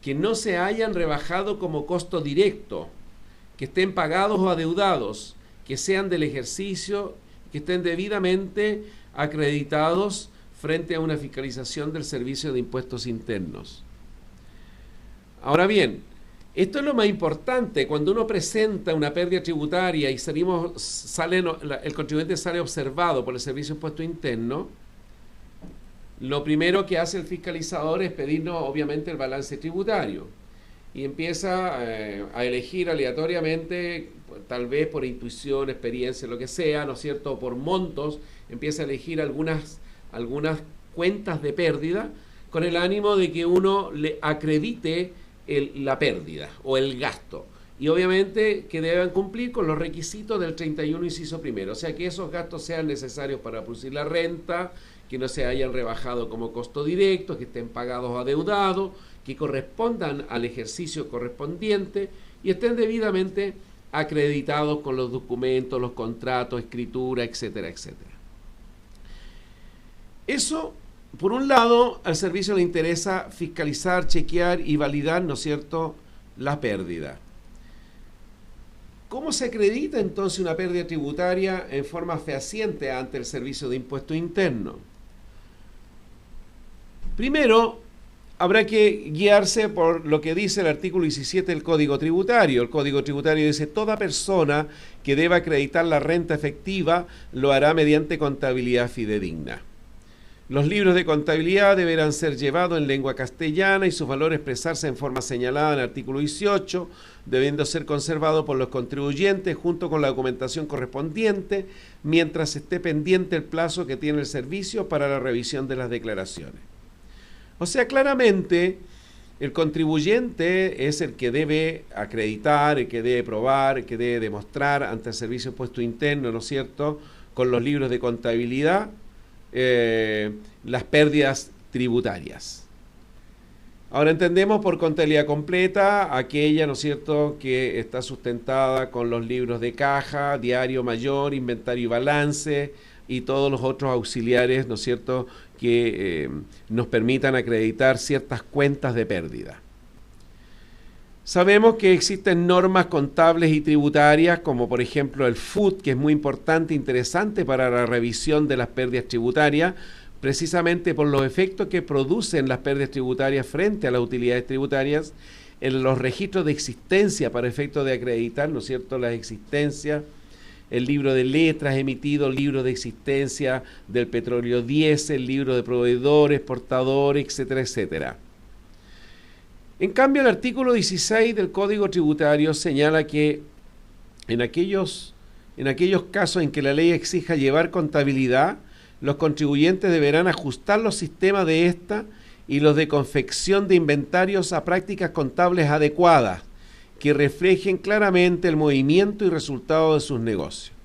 que no se hayan rebajado como costo directo, que estén pagados o adeudados, que sean del ejercicio, que estén debidamente acreditados frente a una fiscalización del Servicio de Impuestos Internos. Ahora bien, esto es lo más importante. Cuando uno presenta una pérdida tributaria y el contribuyente sale observado por el Servicio de Impuestos Internos, lo primero que hace el fiscalizador es pedirnos, obviamente, el balance tributario. Y empieza a elegir aleatoriamente, tal vez por intuición, experiencia, lo que sea, ¿no es cierto?, o por montos, empieza a elegir algunas cuentas de pérdida con el ánimo de que uno le acredite la pérdida o el gasto. Y obviamente que deben cumplir con los requisitos del 31 inciso primero, o sea, que esos gastos sean necesarios para producir la renta, que no se hayan rebajado como costo directo, que estén pagados o adeudados, que correspondan al ejercicio correspondiente y estén debidamente acreditados con los documentos, los contratos, escritura, etcétera, etcétera. Eso, por un lado, al servicio le interesa fiscalizar, chequear y validar, ¿no es cierto?, la pérdida. ¿Cómo se acredita entonces una pérdida tributaria en forma fehaciente ante el Servicio de Impuesto Interno? Primero, habrá que guiarse por lo que dice el artículo 17 del Código Tributario. El Código Tributario dice: toda persona que deba acreditar la renta efectiva lo hará mediante contabilidad fidedigna. Los libros de contabilidad deberán ser llevados en lengua castellana y sus valores expresarse en forma señalada en el artículo 18, debiendo ser conservados por los contribuyentes junto con la documentación correspondiente, mientras esté pendiente el plazo que tiene el servicio para la revisión de las declaraciones. O sea, claramente el contribuyente es el que debe acreditar, el que debe probar, el que debe demostrar ante el Servicio de Impuesto Interno, ¿no es cierto?, con los libros de contabilidad, las pérdidas tributarias. Ahora entendemos por contabilidad completa aquella, ¿no es cierto?, que está sustentada con los libros de caja, diario mayor, inventario y balance y todos los otros auxiliares, ¿no es cierto?, que nos permitan acreditar ciertas cuentas de pérdida. Sabemos que existen normas contables y tributarias, como por ejemplo el FUT, que es muy importante e interesante para la revisión de las pérdidas tributarias, precisamente por los efectos que producen las pérdidas tributarias frente a las utilidades tributarias, en los registros de existencia para efectos de acreditar, ¿no es cierto?, las existencias, el libro de letras emitido, libro de existencia del petróleo diésel, libro de proveedores, portadores, etcétera, etcétera. En cambio, el artículo 16 del Código Tributario señala que en aquellos casos en que la ley exija llevar contabilidad, los contribuyentes deberán ajustar los sistemas de esta y los de confección de inventarios a prácticas contables adecuadas, que reflejen claramente el movimiento y resultado de sus negocios.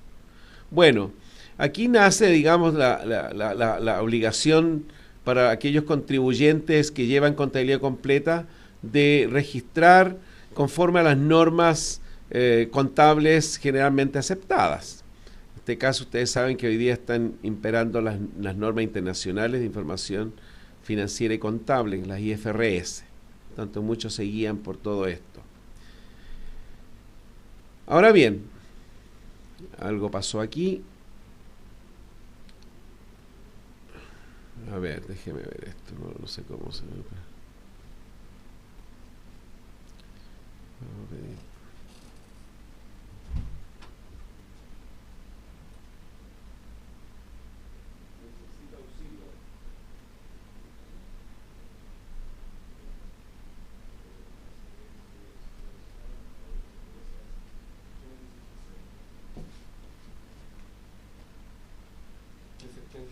Bueno, aquí nace, digamos, la obligación para aquellos contribuyentes que llevan contabilidad completa de registrar conforme a las normas contables generalmente aceptadas. En este caso, ustedes saben que hoy día están imperando las normas internacionales de información financiera y contable, las IFRS. Tanto muchos se guían por todo esto. Ahora bien, algo pasó aquí. A ver, déjeme ver esto, no sé cómo se ve.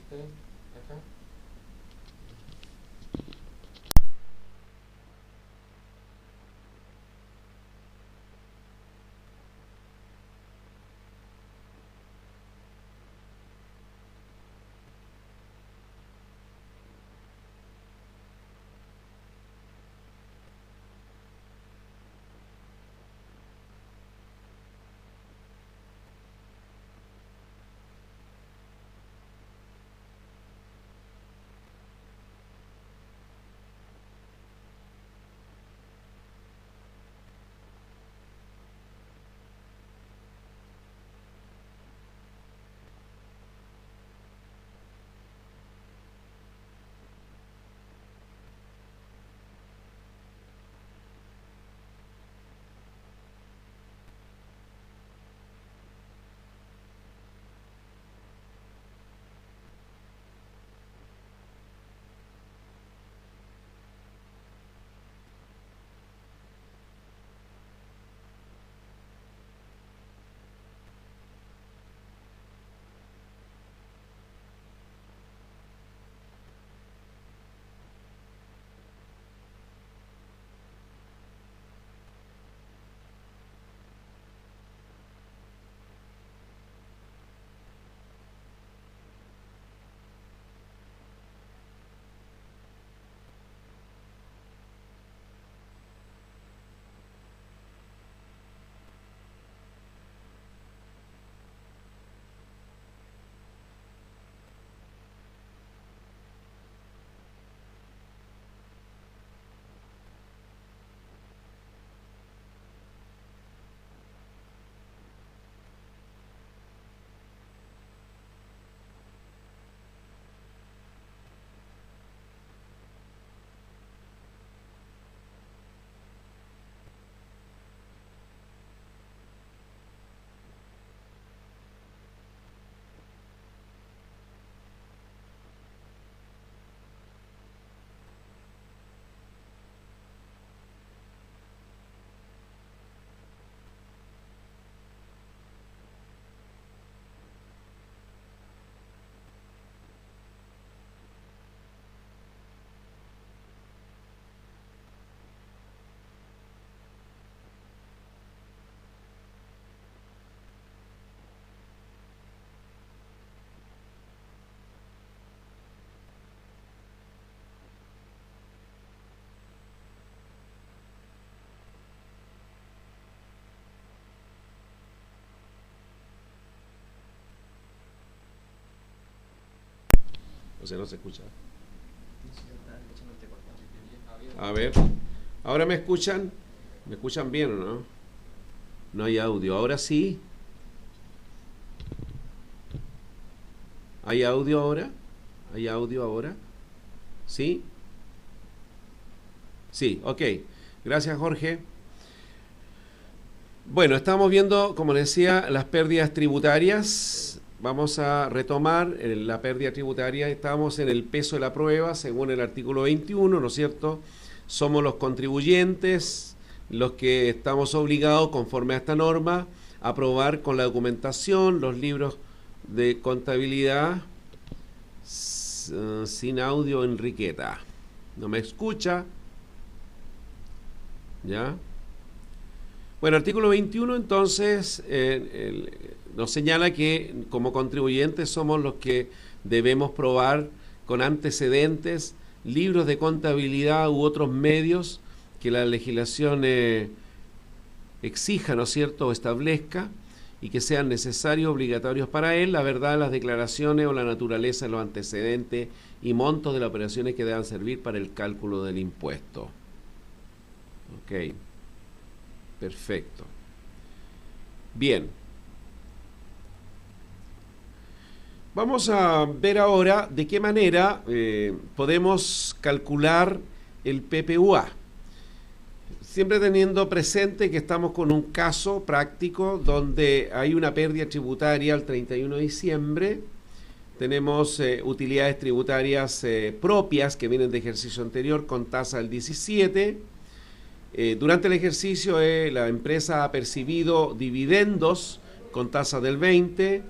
Acá. O sea, no se escucha. A ver, ¿ahora me escuchan? ¿Me escuchan bien o no? No hay audio. ¿Ahora sí? ¿Hay audio ahora? ¿Hay audio ahora? ¿Sí? Sí, ok. Gracias, Jorge. Bueno, estamos viendo, como les decía, las pérdidas tributarias. Vamos a retomar la pérdida tributaria. Estamos en el peso de la prueba, según el artículo 21, ¿no es cierto? Somos los contribuyentes los que estamos obligados, conforme a esta norma, a aprobar con la documentación los libros de contabilidad. Sin audio, Enriqueta. ¿No me escucha? ¿Ya? Bueno, artículo 21 entonces nos señala que como contribuyentes somos los que debemos probar con antecedentes libros de contabilidad u otros medios que la legislación exija, ¿no es cierto?, o establezca, y que sean necesarios, obligatorios para él, la verdad, las declaraciones o la naturaleza de los antecedentes y montos de las operaciones que deban servir para el cálculo del impuesto. Ok, perfecto. Bien. Vamos a ver ahora de qué manera podemos calcular el PPUA. Siempre teniendo presente que estamos con un caso práctico donde hay una pérdida tributaria al 31 de diciembre. Tenemos utilidades tributarias propias que vienen de ejercicio anterior con tasa del 17. Durante el ejercicio la empresa ha percibido dividendos con tasa del 20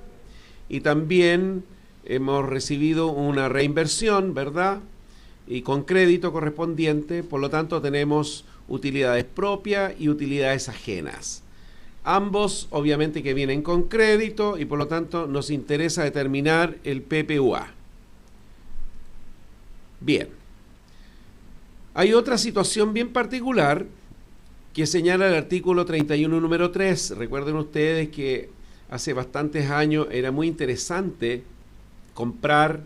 y también hemos recibido una reinversión, ¿verdad? Y con crédito correspondiente, por lo tanto tenemos utilidades propias y utilidades ajenas. Ambos obviamente que vienen con crédito y por lo tanto nos interesa determinar el PPUA. Bien. Hay otra situación bien particular que señala el artículo 31 número 3. Recuerden ustedes que hace bastantes años era muy interesante comprar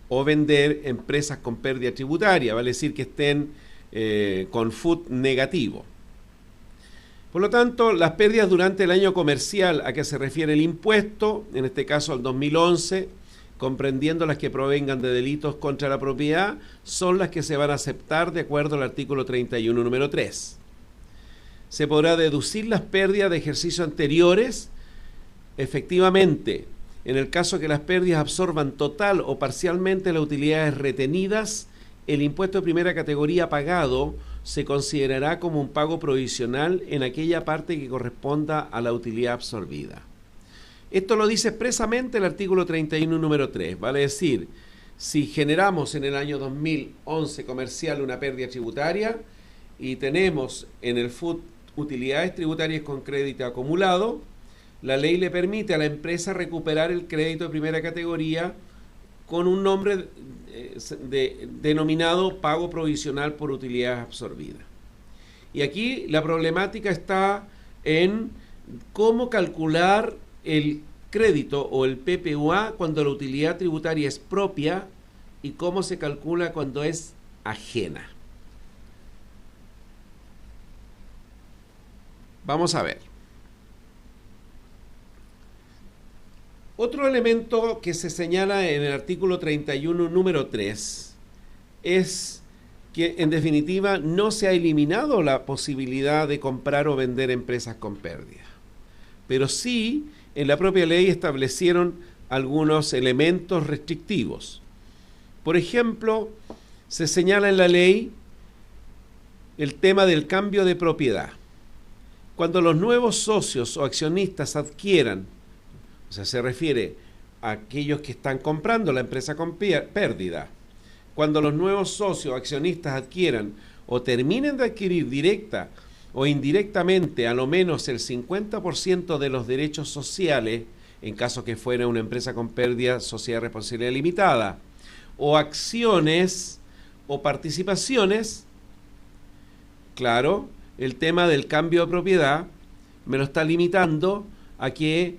o vender empresas con pérdida tributaria, vale decir que estén con FUT negativo. Por lo tanto, las pérdidas durante el año comercial a que se refiere el impuesto, en este caso al 2011, comprendiendo las que provengan de delitos contra la propiedad, son las que se van a aceptar de acuerdo al artículo 31 número 3. Se podrá deducir las pérdidas de ejercicios anteriores. Efectivamente, en el caso que las pérdidas absorban total o parcialmente las utilidades retenidas, el impuesto de primera categoría pagado se considerará como un pago provisional en aquella parte que corresponda a la utilidad absorbida. Esto lo dice expresamente el artículo 31 número 3, vale decir, si generamos en el año 2011 comercial una pérdida tributaria y tenemos en el FUT utilidades tributarias con crédito acumulado, la ley le permite a la empresa recuperar el crédito de primera categoría con un nombre denominado pago provisional por utilidades absorbidas. Y aquí la problemática está en cómo calcular el crédito o el PPUA cuando la utilidad tributaria es propia y cómo se calcula cuando es ajena. Vamos a ver. Otro elemento que se señala en el artículo 31 número 3 es que en definitiva no se ha eliminado la posibilidad de comprar o vender empresas con pérdida, pero sí en la propia ley establecieron algunos elementos restrictivos. Por ejemplo, se señala en la ley el tema del cambio de propiedad. Cuando los nuevos socios o accionistas adquieran, o sea, se refiere a aquellos que están comprando la empresa con pérdida, cuando los nuevos socios o accionistas adquieran o terminen de adquirir directa o indirectamente a lo menos el 50% de los derechos sociales, en caso que fuera una empresa con pérdida, sociedad de responsabilidad limitada, o acciones o participaciones, claro, el tema del cambio de propiedad me lo está limitando a que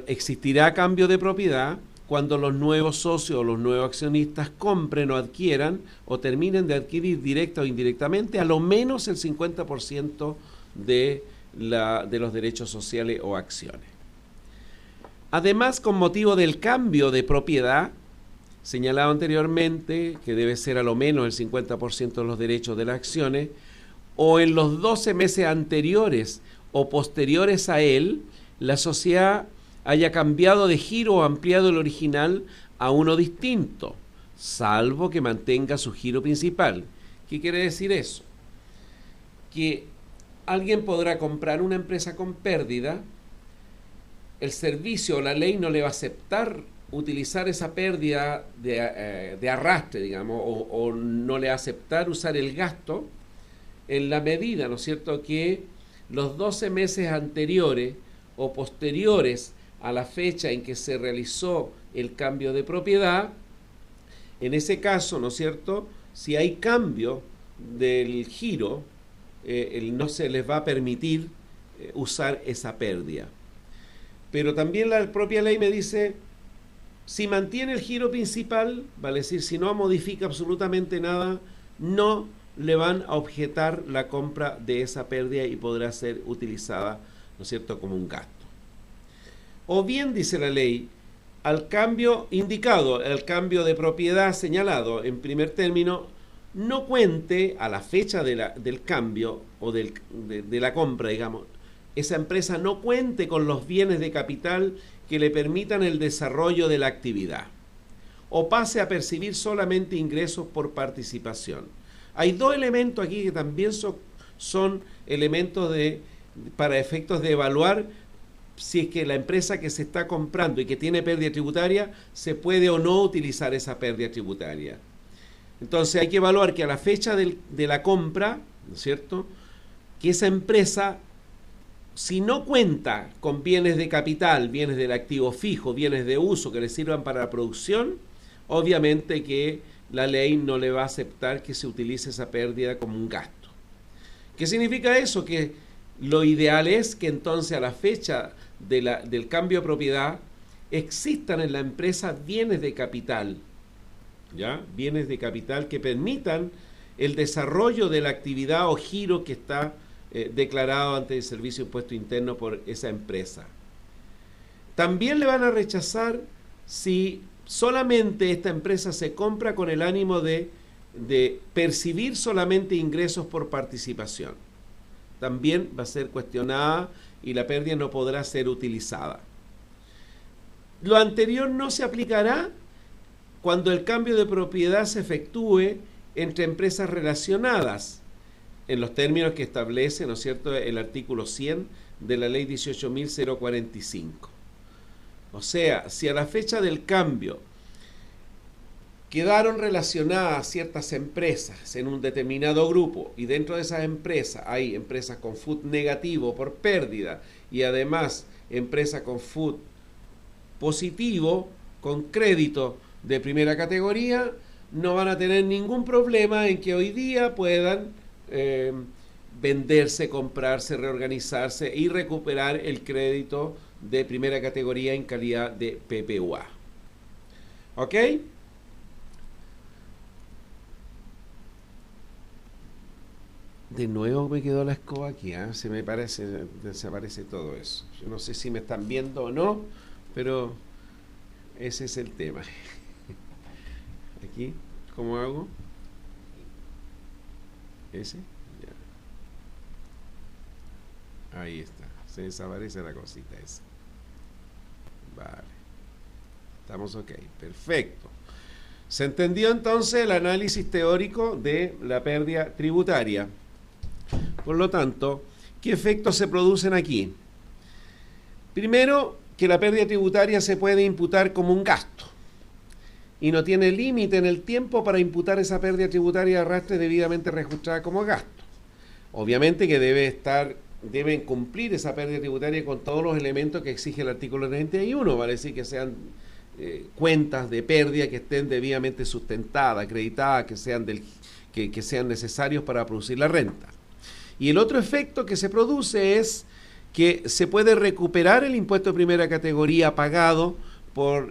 existirá cambio de propiedad cuando los nuevos socios o los nuevos accionistas compren o adquieran o terminen de adquirir directa o indirectamente a lo menos el 50% de los derechos sociales o acciones. Además, con motivo del cambio de propiedad, señalado anteriormente, que debe ser a lo menos el 50% de los derechos de las acciones, o en los 12 meses anteriores o posteriores a él, la sociedad haya cambiado de giro o ampliado el original a uno distinto, salvo que mantenga su giro principal. ¿Qué quiere decir eso? Que alguien podrá comprar una empresa con pérdida, el servicio o la ley no le va a aceptar utilizar esa pérdida de arrastre, digamos, o no le va a aceptar usar el gasto en la medida, ¿no es cierto?, que los 12 meses anteriores o posteriores a la fecha en que se realizó el cambio de propiedad, en ese caso, ¿no es cierto?, si hay cambio del giro, no se les va a permitir usar esa pérdida. Pero también la propia ley me dice, si mantiene el giro principal, vale decir, si no modifica absolutamente nada, no le van a objetar la compra de esa pérdida y podrá ser utilizada, ¿no es cierto?, como un gasto. O bien, dice la ley, al cambio indicado, el cambio de propiedad señalado en primer término, no cuente a la fecha del cambio o de la compra, digamos, esa empresa no cuente con los bienes de capital que le permitan el desarrollo de la actividad, o pase a percibir solamente ingresos por participación. Hay dos elementos aquí que también son elementos para efectos de evaluar si es que la empresa que se está comprando y que tiene pérdida tributaria, se puede o no utilizar esa pérdida tributaria. Entonces hay que evaluar que a la fecha de la compra, ¿no es cierto?, que esa empresa, si no cuenta con bienes de capital, bienes del activo fijo, bienes de uso que le sirvan para la producción, obviamente que la ley no le va a aceptar que se utilice esa pérdida como un gasto. ¿Qué significa eso? Que lo ideal es que entonces a la fecha del cambio de propiedad existan en la empresa bienes de capital, ¿ya? Bienes de capital que permitan el desarrollo de la actividad o giro que está declarado ante el Servicio de Impuesto Interno por esa empresa. También le van a rechazar si solamente esta empresa se compra con el ánimo de percibir solamente ingresos por participación. También va a ser cuestionada y la pérdida no podrá ser utilizada. Lo anterior no se aplicará cuando el cambio de propiedad se efectúe entre empresas relacionadas, en los términos que establece, ¿no es cierto?, el artículo 100 de la ley 18.045. O sea, si a la fecha del cambio quedaron relacionadas ciertas empresas en un determinado grupo y dentro de esas empresas hay empresas con FUT negativo por pérdida y además empresas con FUT positivo con crédito de primera categoría, no van a tener ningún problema en que hoy día puedan venderse, comprarse, reorganizarse y recuperar el crédito de primera categoría en calidad de PPUA. ¿Ok? De nuevo me quedó la escoba aquí, ¿eh? Desaparece todo eso. Yo no sé si me están viendo o no, pero ese es el tema. Aquí, ¿cómo hago? ¿Ese? Ya. Ahí está. Se desaparece la cosita esa. Vale. Estamos ok. Perfecto. Se entendió entonces el análisis teórico de la pérdida tributaria. Por lo tanto, ¿qué efectos se producen aquí? Primero, que la pérdida tributaria se puede imputar como un gasto y no tiene límite en el tiempo para imputar esa pérdida tributaria de arrastre debidamente registrada como gasto. Obviamente que deben cumplir esa pérdida tributaria con todos los elementos que exige el artículo 31, vale decir que sean cuentas de pérdida que estén debidamente sustentadas, acreditadas, que sean necesarios para producir la renta. Y el otro efecto que se produce es que se puede recuperar el impuesto de primera categoría pagado por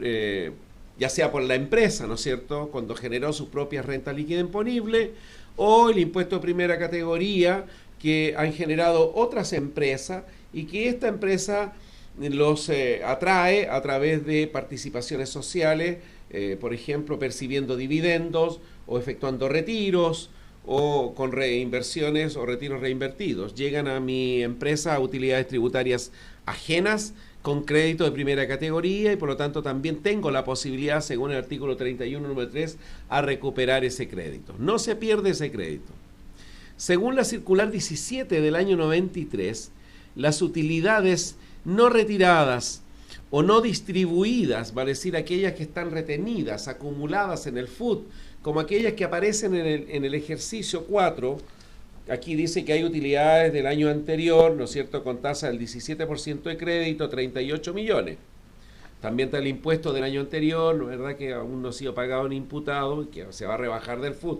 ya sea por la empresa, ¿no es cierto?, cuando generó su propia renta líquida imponible, o el impuesto de primera categoría que han generado otras empresas y que esta empresa los atrae a través de participaciones sociales, por ejemplo, percibiendo dividendos o efectuando retiros o con reinversiones o retiros reinvertidos. Llegan a mi empresa a utilidades tributarias ajenas con crédito de primera categoría y por lo tanto también tengo la posibilidad, según el artículo 31, número 3, a recuperar ese crédito. No se pierde ese crédito. Según la circular 17 del año 93, las utilidades no retiradas o no distribuidas, vale decir, aquellas que están retenidas, acumuladas en el FUT, como aquellas que aparecen en el ejercicio 4, aquí dice que hay utilidades del año anterior, ¿no es cierto?, con tasa del 17% de crédito, 38 millones. También está el impuesto del año anterior, ¿no es verdad?, que aún no ha sido pagado ni imputado y que se va a rebajar del FUT.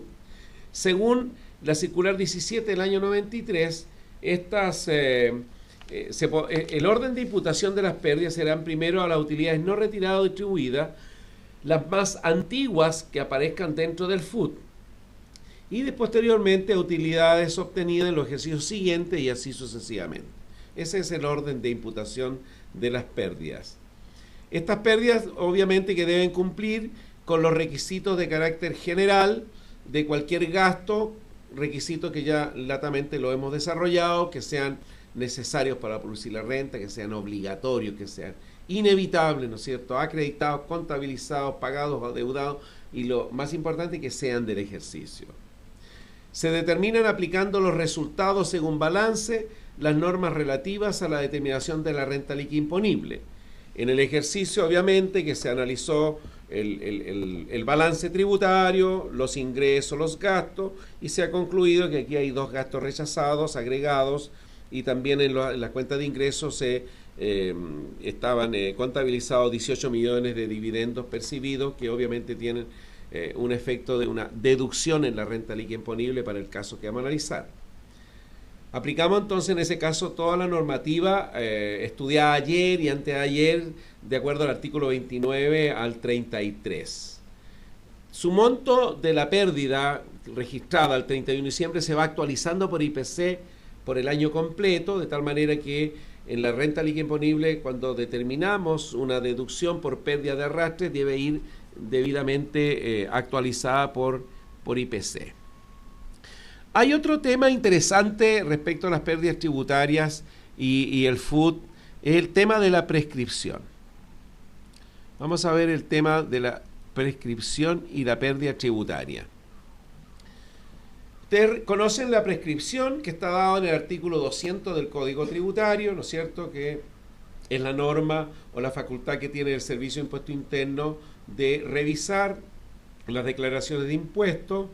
Según la circular 17 del año 93, el orden de imputación de las pérdidas serán primero a las utilidades no retiradas o distribuidas, las más antiguas que aparezcan dentro del FUT, y posteriormente a utilidades obtenidas en los ejercicios siguientes y así sucesivamente. Ese es el orden de imputación de las pérdidas. Estas pérdidas obviamente que deben cumplir con los requisitos de carácter general de cualquier gasto, requisitos que ya latamente lo hemos desarrollado, que sean necesarios para producir la renta, que sean obligatorios, que sean inevitables, ¿no es cierto?, acreditados, contabilizados, pagados, adeudados y lo más importante, que sean del ejercicio. Se determinan aplicando los resultados según balance las normas relativas a la determinación de la renta líquida imponible. En el ejercicio, obviamente, que se analizó el balance tributario, los ingresos, los gastos, y se ha concluido que aquí hay 2 gastos rechazados, agregados, y también en la cuenta de ingresos estaban contabilizados 18 millones de dividendos percibidos, que obviamente tienen un efecto de una deducción en la renta líquida imponible para el caso que vamos a analizar. Aplicamos entonces en ese caso toda la normativa estudiada ayer y anteayer de acuerdo al artículo 29 al 33. Su monto de la pérdida registrada al 31 de diciembre se va actualizando por IPC por el año completo, de tal manera que en la renta líquida imponible, cuando determinamos una deducción por pérdida de arrastre, debe ir debidamente actualizada por IPC. Hay otro tema interesante respecto a las pérdidas tributarias y el FUT, es el tema de la prescripción. Vamos a ver el tema de la prescripción y la pérdida tributaria. Ustedes conocen la prescripción que está dada en el artículo 200 del Código Tributario, ¿no es cierto?, que es la norma o la facultad que tiene el Servicio de Impuesto Interno de revisar las declaraciones de impuestos,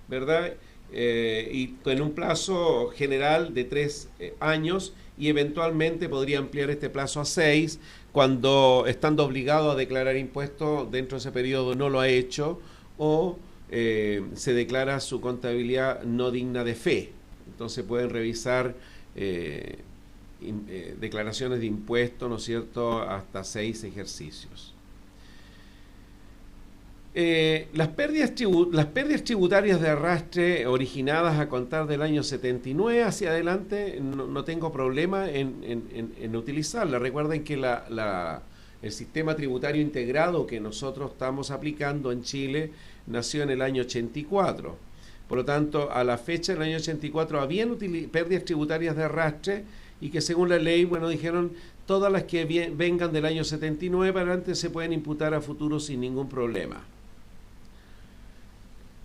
¿verdad?, y en un plazo general de 3 años, y eventualmente podría ampliar este plazo a 6 cuando, estando obligado a declarar impuestos dentro de ese periodo, no lo ha hecho o se declara su contabilidad no digna de fe. Entonces pueden revisar declaraciones de impuestos, ¿no es cierto?, hasta 6 ejercicios. Las pérdidas tributarias de arrastre originadas a contar del año 79 hacia adelante, no tengo problema en utilizarlas. Recuerden que el sistema tributario integrado que nosotros estamos aplicando en Chile nació en el año 84. Por lo tanto, a la fecha del año 84 habían pérdidas tributarias de arrastre y que según la ley, bueno, dijeron todas las que vengan del año 79 para adelante se pueden imputar a futuro sin ningún problema.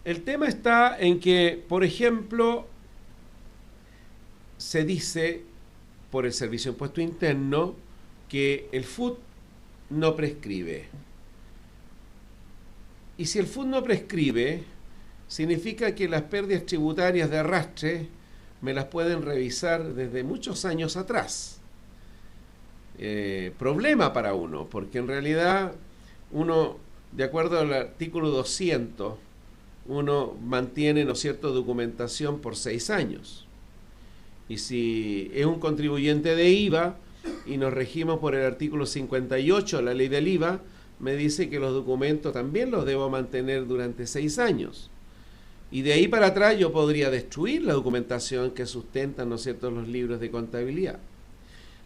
El tema está en que, por ejemplo, se dice por el Servicio de Impuesto Interno que el FUT no prescribe. Y si el FUT no prescribe, significa que las pérdidas tributarias de arrastre me las pueden revisar desde muchos años atrás. Problema para uno, porque en realidad uno, de acuerdo al artículo 200, uno mantiene, ¿no es cierto?, documentación por 6 años. Y si es un contribuyente de IVA y nos regimos por el artículo 58 de la ley del IVA, me dice que los documentos también los debo mantener durante 6 años. Y de ahí para atrás yo podría destruir la documentación que sustentan, ¿no es cierto?, los libros de contabilidad.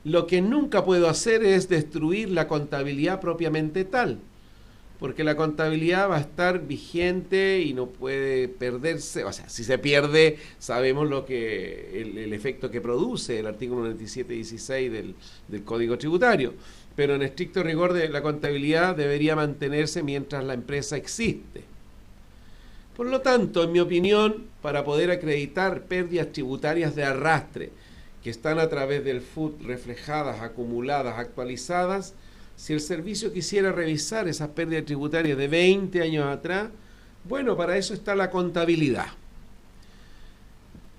Lo que nunca puedo hacer es destruir la contabilidad propiamente tal, porque la contabilidad va a estar vigente y no puede perderse. O sea, si se pierde, sabemos lo que el efecto que produce el artículo 97.16 del Código Tributario. Pero en estricto rigor de la contabilidad debería mantenerse mientras la empresa existe. Por lo tanto, en mi opinión, para poder acreditar pérdidas tributarias de arrastre que están a través del FUT reflejadas, acumuladas, actualizadas, si el servicio quisiera revisar esas pérdidas tributarias de 20 años atrás, bueno, para eso está la contabilidad.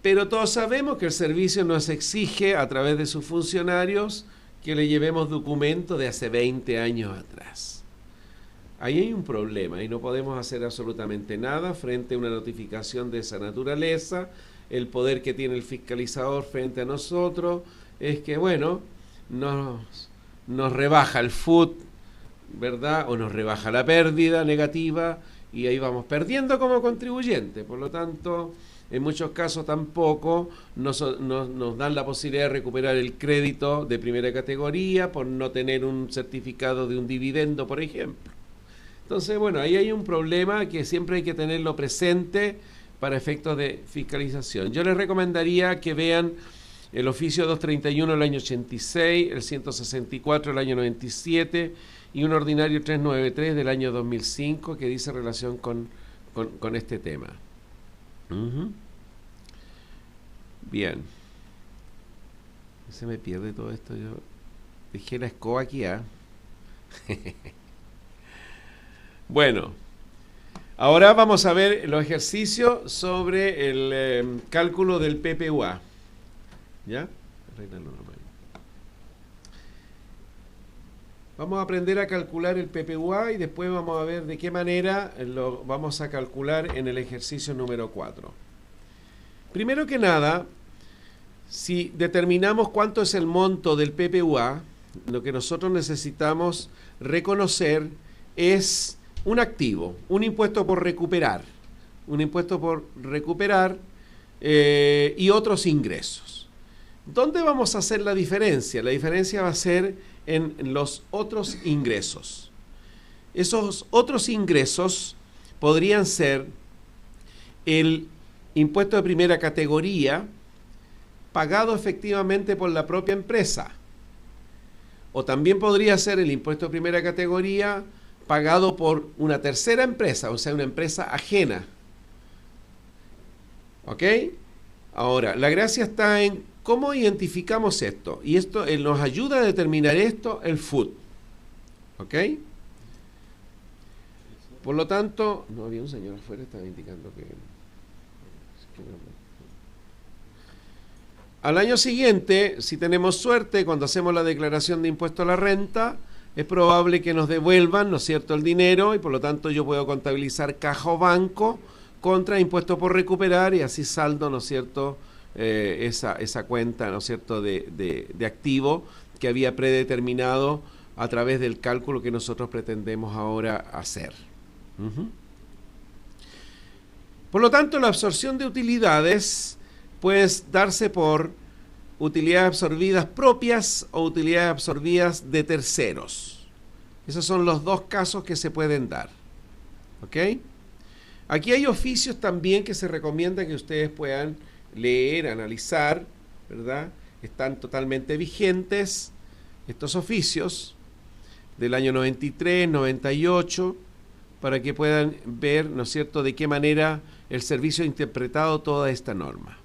Pero todos sabemos que el servicio nos exige a través de sus funcionarios que le llevemos documentos de hace 20 años atrás. Ahí hay un problema y no podemos hacer absolutamente nada frente a una notificación de esa naturaleza. El poder que tiene el fiscalizador frente a nosotros es que, bueno, nos rebaja el FUT, ¿verdad? O nos rebaja la pérdida negativa y ahí vamos perdiendo como contribuyente. Por lo tanto, en muchos casos tampoco nos dan la posibilidad de recuperar el crédito de primera categoría por no tener un certificado de un dividendo, por ejemplo. Entonces, bueno, ahí hay un problema que siempre hay que tenerlo presente para efectos de fiscalización. Yo les recomendaría que vean el oficio 231 del año 86, el 164 del año 97 y un ordinario 393 del año 2005 que dice relación con este tema. Bien. Se me pierde todo esto. Yo dejé la escoba aquí, ¿ah? Bueno, ahora vamos a ver los ejercicios sobre el cálculo del PPUA. ¿Ya? Vamos a aprender a calcular el PPUA y después vamos a ver de qué manera lo vamos a calcular en el ejercicio número 4. Primero que nada, si determinamos cuánto es el monto del PPUA, lo que nosotros necesitamos reconocer es un activo, un impuesto por recuperar, y otros ingresos. ¿Dónde vamos a hacer la diferencia? La diferencia va a ser en los otros ingresos. Esos otros ingresos podrían ser el impuesto de primera categoría pagado efectivamente por la propia empresa, o también podría ser el impuesto de primera categoría pagado por una tercera empresa, o sea, una empresa ajena. ¿Ok? Ahora, la gracia está en cómo identificamos esto. Y esto nos ayuda a determinar esto el FUT. ¿Ok? Por lo tanto, no había un señor afuera, estaba indicando que al año siguiente, si tenemos suerte, cuando hacemos la declaración de impuesto a la renta, es probable que nos devuelvan, ¿no es cierto?, el dinero, y por lo tanto yo puedo contabilizar caja o banco contra impuesto por recuperar y así saldo, ¿no es cierto?, esa cuenta, ¿no es cierto?, de activo que había predeterminado a través del cálculo que nosotros pretendemos ahora hacer. Por lo tanto, la absorción de utilidades puede darse por utilidades absorbidas propias o utilidades absorbidas de terceros. Esos son los dos casos que se pueden dar. ¿Ok? Aquí hay oficios también que se recomienda que ustedes puedan leer, analizar, ¿verdad? Están totalmente vigentes estos oficios del año 93, 98, para que puedan ver, ¿no es cierto?, de qué manera el servicio ha interpretado toda esta norma.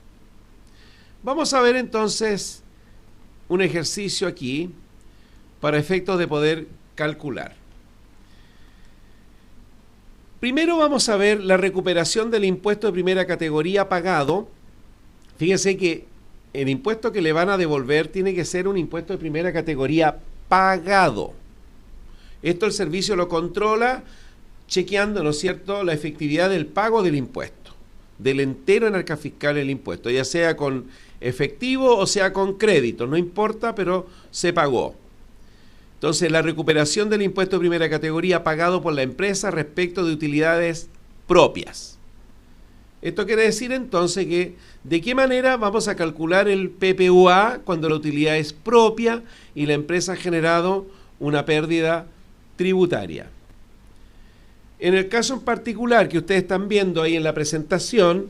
Vamos a ver entonces un ejercicio aquí para efectos de poder calcular. Primero vamos a ver la recuperación del impuesto de primera categoría pagado. Fíjense que el impuesto que le van a devolver tiene que ser un impuesto de primera categoría pagado. Esto el servicio lo controla chequeando, ¿no es cierto?, la efectividad del pago del impuesto, del entero en arca fiscal el impuesto, ya sea con efectivo o sea con crédito, no importa, pero se pagó. Entonces, la recuperación del impuesto de primera categoría pagado por la empresa respecto de utilidades propias. Esto quiere decir entonces que de qué manera vamos a calcular el PPUA cuando la utilidad es propia y la empresa ha generado una pérdida tributaria. En el caso en particular que ustedes están viendo ahí en la presentación,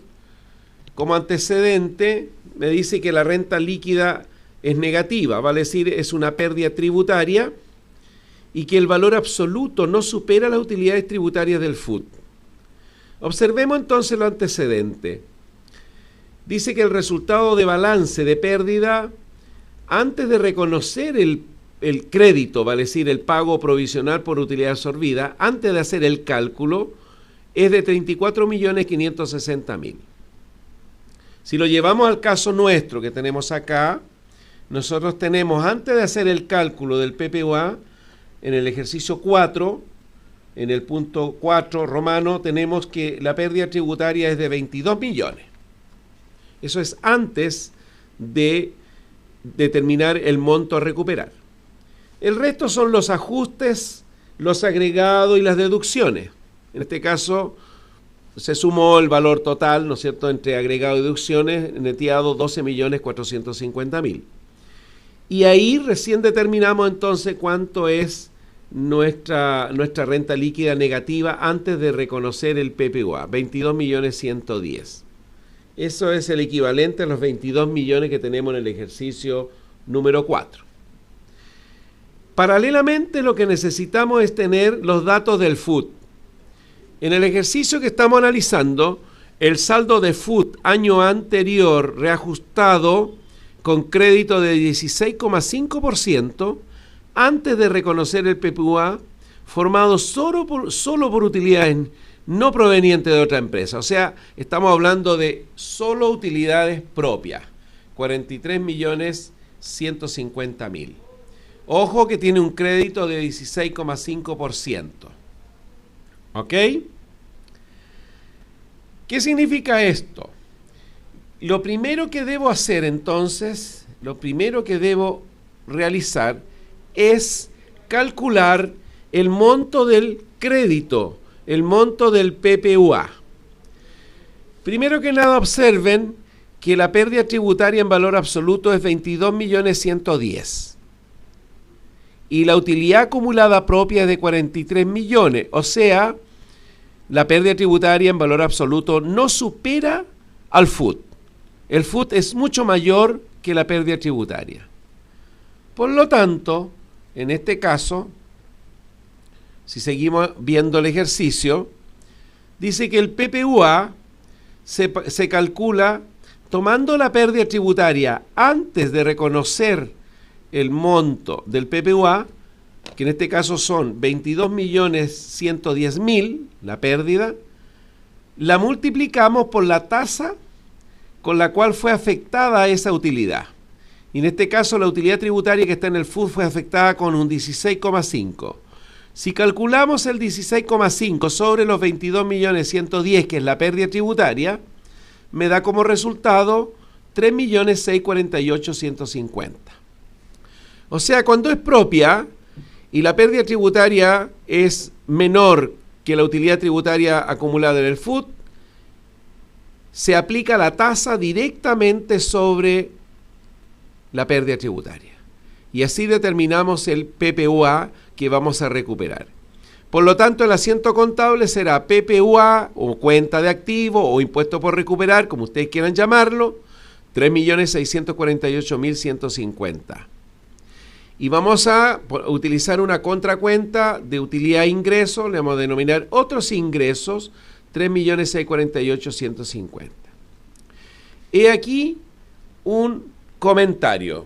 como antecedente me dice que la renta líquida es negativa, vale decir, es una pérdida tributaria y que el valor absoluto no supera las utilidades tributarias del FUT. Observemos entonces lo antecedente. Dice que el resultado de balance de pérdida, antes de reconocer el crédito, vale decir, el pago provisional por utilidad absorbida, antes de hacer el cálculo, es de 34.560.000. Si lo llevamos al caso nuestro que tenemos acá, nosotros tenemos, antes de hacer el cálculo del PPUA, en el ejercicio 4, en el punto 4 romano, tenemos que la pérdida tributaria es de 22 millones. Eso es antes de determinar el monto a recuperar. El resto son los ajustes, los agregados y las deducciones. En este caso se sumó el valor total, ¿no es cierto?, entre agregado y deducciones, neteado 12.450.000. Y ahí recién determinamos entonces cuánto es nuestra renta líquida negativa antes de reconocer el PPUA, 22.110.000. Eso es el equivalente a los 22 millones que tenemos en el ejercicio número 4. Paralelamente, lo que necesitamos es tener los datos del FUT. En el ejercicio que estamos analizando, el saldo de FUT año anterior reajustado con crédito de 16,5% antes de reconocer el PPUA, formado solo por utilidades no provenientes de otra empresa. O sea, estamos hablando de solo utilidades propias, 43.150.000. Ojo que tiene un crédito de 16,5%. ¿Ok? ¿Qué significa esto? Lo primero que debo hacer entonces, lo primero que debo realizar es calcular el monto del crédito, el monto del PPUA. Primero que nada, observen que la pérdida tributaria en valor absoluto es 22.110.000. Y la utilidad acumulada propia es de 43 millones. O sea, la pérdida tributaria en valor absoluto no supera al FUT. El FUT es mucho mayor que la pérdida tributaria. Por lo tanto, en este caso, si seguimos viendo el ejercicio, dice que el PPUA se calcula tomando la pérdida tributaria antes de reconocer el monto del PPUA, que en este caso son 22.110.000, la pérdida, la multiplicamos por la tasa con la cual fue afectada esa utilidad. Y en este caso la utilidad tributaria que está en el FUT fue afectada con un 16,5. Si calculamos el 16,5 sobre los 22.110.000, que es la pérdida tributaria, me da como resultado 3.648.150. O sea, cuando es propia y la pérdida tributaria es menor que la utilidad tributaria acumulada en el FUT, se aplica la tasa directamente sobre la pérdida tributaria. Y así determinamos el PPUA que vamos a recuperar. Por lo tanto, el asiento contable será PPUA o cuenta de activo o impuesto por recuperar, como ustedes quieran llamarlo, 3.648.150. Y vamos a utilizar una contracuenta de utilidad e ingreso, le vamos a denominar otros ingresos, 3.648.150. He aquí un comentario.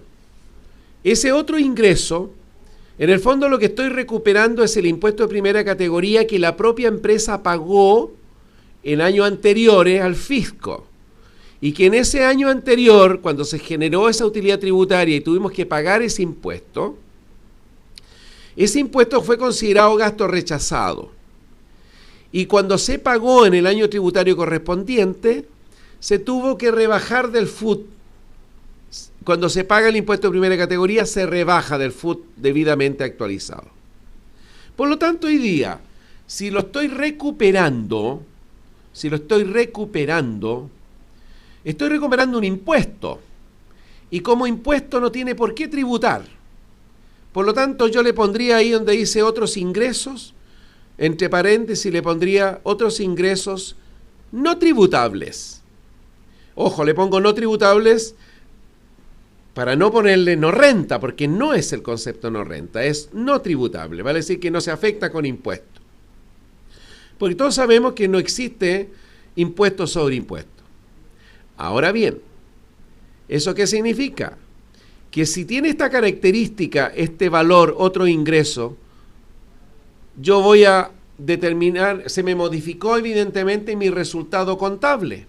Ese otro ingreso, en el fondo lo que estoy recuperando es el impuesto de primera categoría que la propia empresa pagó en años anteriores al fisco. Y que en ese año anterior, cuando se generó esa utilidad tributaria y tuvimos que pagar ese impuesto fue considerado gasto rechazado. Y cuando se pagó en el año tributario correspondiente, se tuvo que rebajar del FUT cuando se paga el impuesto de primera categoría, se rebaja del FUT debidamente actualizado. Por lo tanto, hoy día, si lo estoy recuperando, estoy recuperando un impuesto. Y como impuesto no tiene por qué tributar. Por lo tanto, yo le pondría ahí donde dice otros ingresos, entre paréntesis le pondría otros ingresos no tributables. Ojo, le pongo no tributables para no ponerle no renta, porque no es el concepto no renta, es no tributable, vale decir que no se afecta con impuesto. Porque todos sabemos que no existe impuesto sobre impuesto. Ahora bien, ¿eso qué significa? Que si tiene esta característica, este valor, otro ingreso, yo voy a determinar, se me modificó evidentemente mi resultado contable.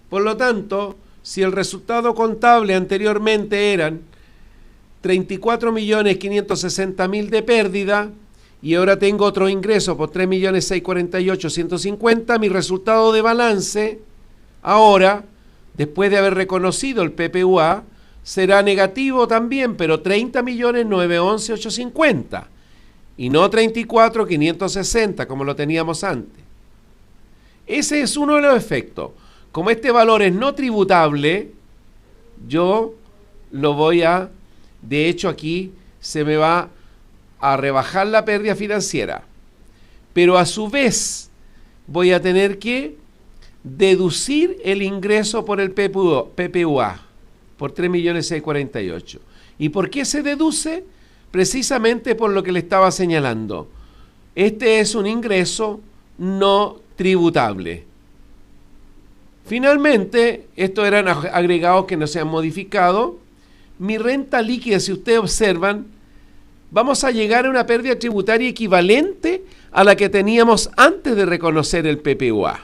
Por lo tanto, si el resultado contable anteriormente eran 34.560.000 de pérdida y ahora tengo otro ingreso por 3.648.150, mi resultado de balance ahora, después de haber reconocido el PPUA, será negativo también, pero 30.911.850 y no 34.560 como lo teníamos antes. Ese es uno de los efectos. Como este valor es no tributable, yo lo voy a, de hecho aquí se me va a rebajar la pérdida financiera, pero a su vez voy a tener que deducir el ingreso por el PPUA, por 3.648.000. ¿Y por qué se deduce? Precisamente por lo que le estaba señalando. Este es un ingreso no tributable. Finalmente, estos eran agregados que no se han modificado. Mi renta líquida, si ustedes observan, vamos a llegar a una pérdida tributaria equivalente a la que teníamos antes de reconocer el PPUA.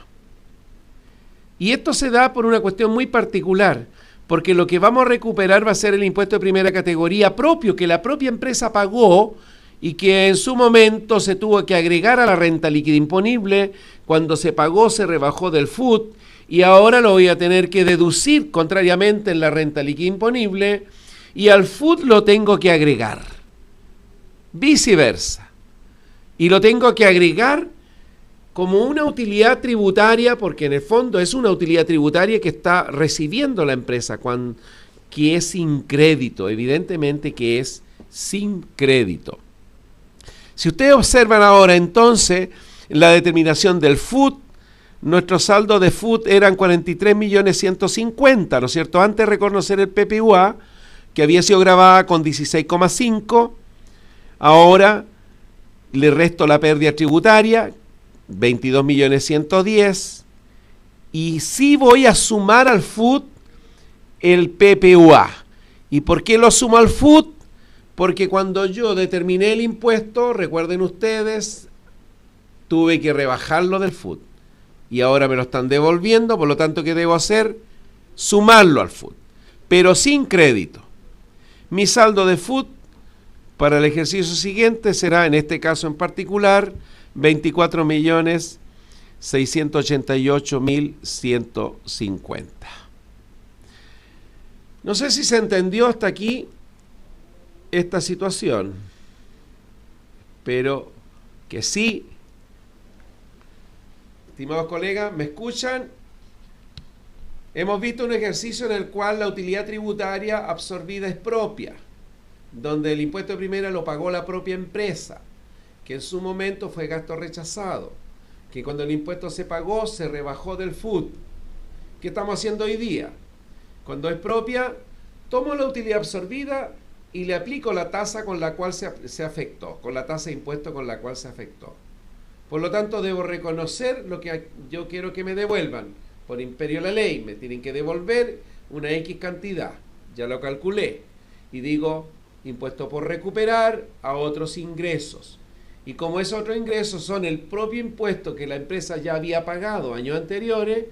Y esto se da por una cuestión muy particular, porque lo que vamos a recuperar va a ser el impuesto de primera categoría propio, que la propia empresa pagó y que en su momento se tuvo que agregar a la renta líquida imponible. Cuando se pagó se rebajó del FUT y ahora lo voy a tener que deducir contrariamente en la renta líquida imponible y al FUT lo tengo que agregar. Viceversa. Y lo tengo que agregar como una utilidad tributaria, porque en el fondo es una utilidad tributaria que está recibiendo la empresa, que es sin crédito, evidentemente que es sin crédito. Si ustedes observan ahora entonces la determinación del FUT, nuestro saldo de FUT eran 43.150.000, ¿no es cierto? Antes de reconocer el PPUA, que había sido grabada con 16,5, ahora le resto la pérdida tributaria, 22.110.000, y sí voy a sumar al FUT el PPUA. ¿Y por qué lo sumo al FUT? Porque cuando yo determiné el impuesto, recuerden ustedes, tuve que rebajarlo del FUT y ahora me lo están devolviendo, por lo tanto, ¿qué debo hacer? Sumarlo al FUT, pero sin crédito. Mi saldo de FUT para el ejercicio siguiente será, en este caso en particular, 24.688.150. No sé si se entendió hasta aquí esta situación, pero que sí. Estimados colegas, ¿me escuchan? Hemos visto un ejercicio en el cual la utilidad tributaria absorbida es propia, donde el impuesto de primera lo pagó la propia empresa, que en su momento fue gasto rechazado, que cuando el impuesto se pagó se rebajó del FUT. ¿Qué estamos haciendo hoy día? Cuando es propia, tomo la utilidad absorbida y le aplico la tasa con la cual se afectó, con la tasa de impuesto con la cual se afectó. Por lo tanto, debo reconocer lo que yo quiero que me devuelvan. Por imperio de la ley, me tienen que devolver una X cantidad. Ya lo calculé. Y digo, impuesto por recuperar a otros ingresos. Y como esos otros ingresos son el propio impuesto que la empresa ya había pagado años anteriores,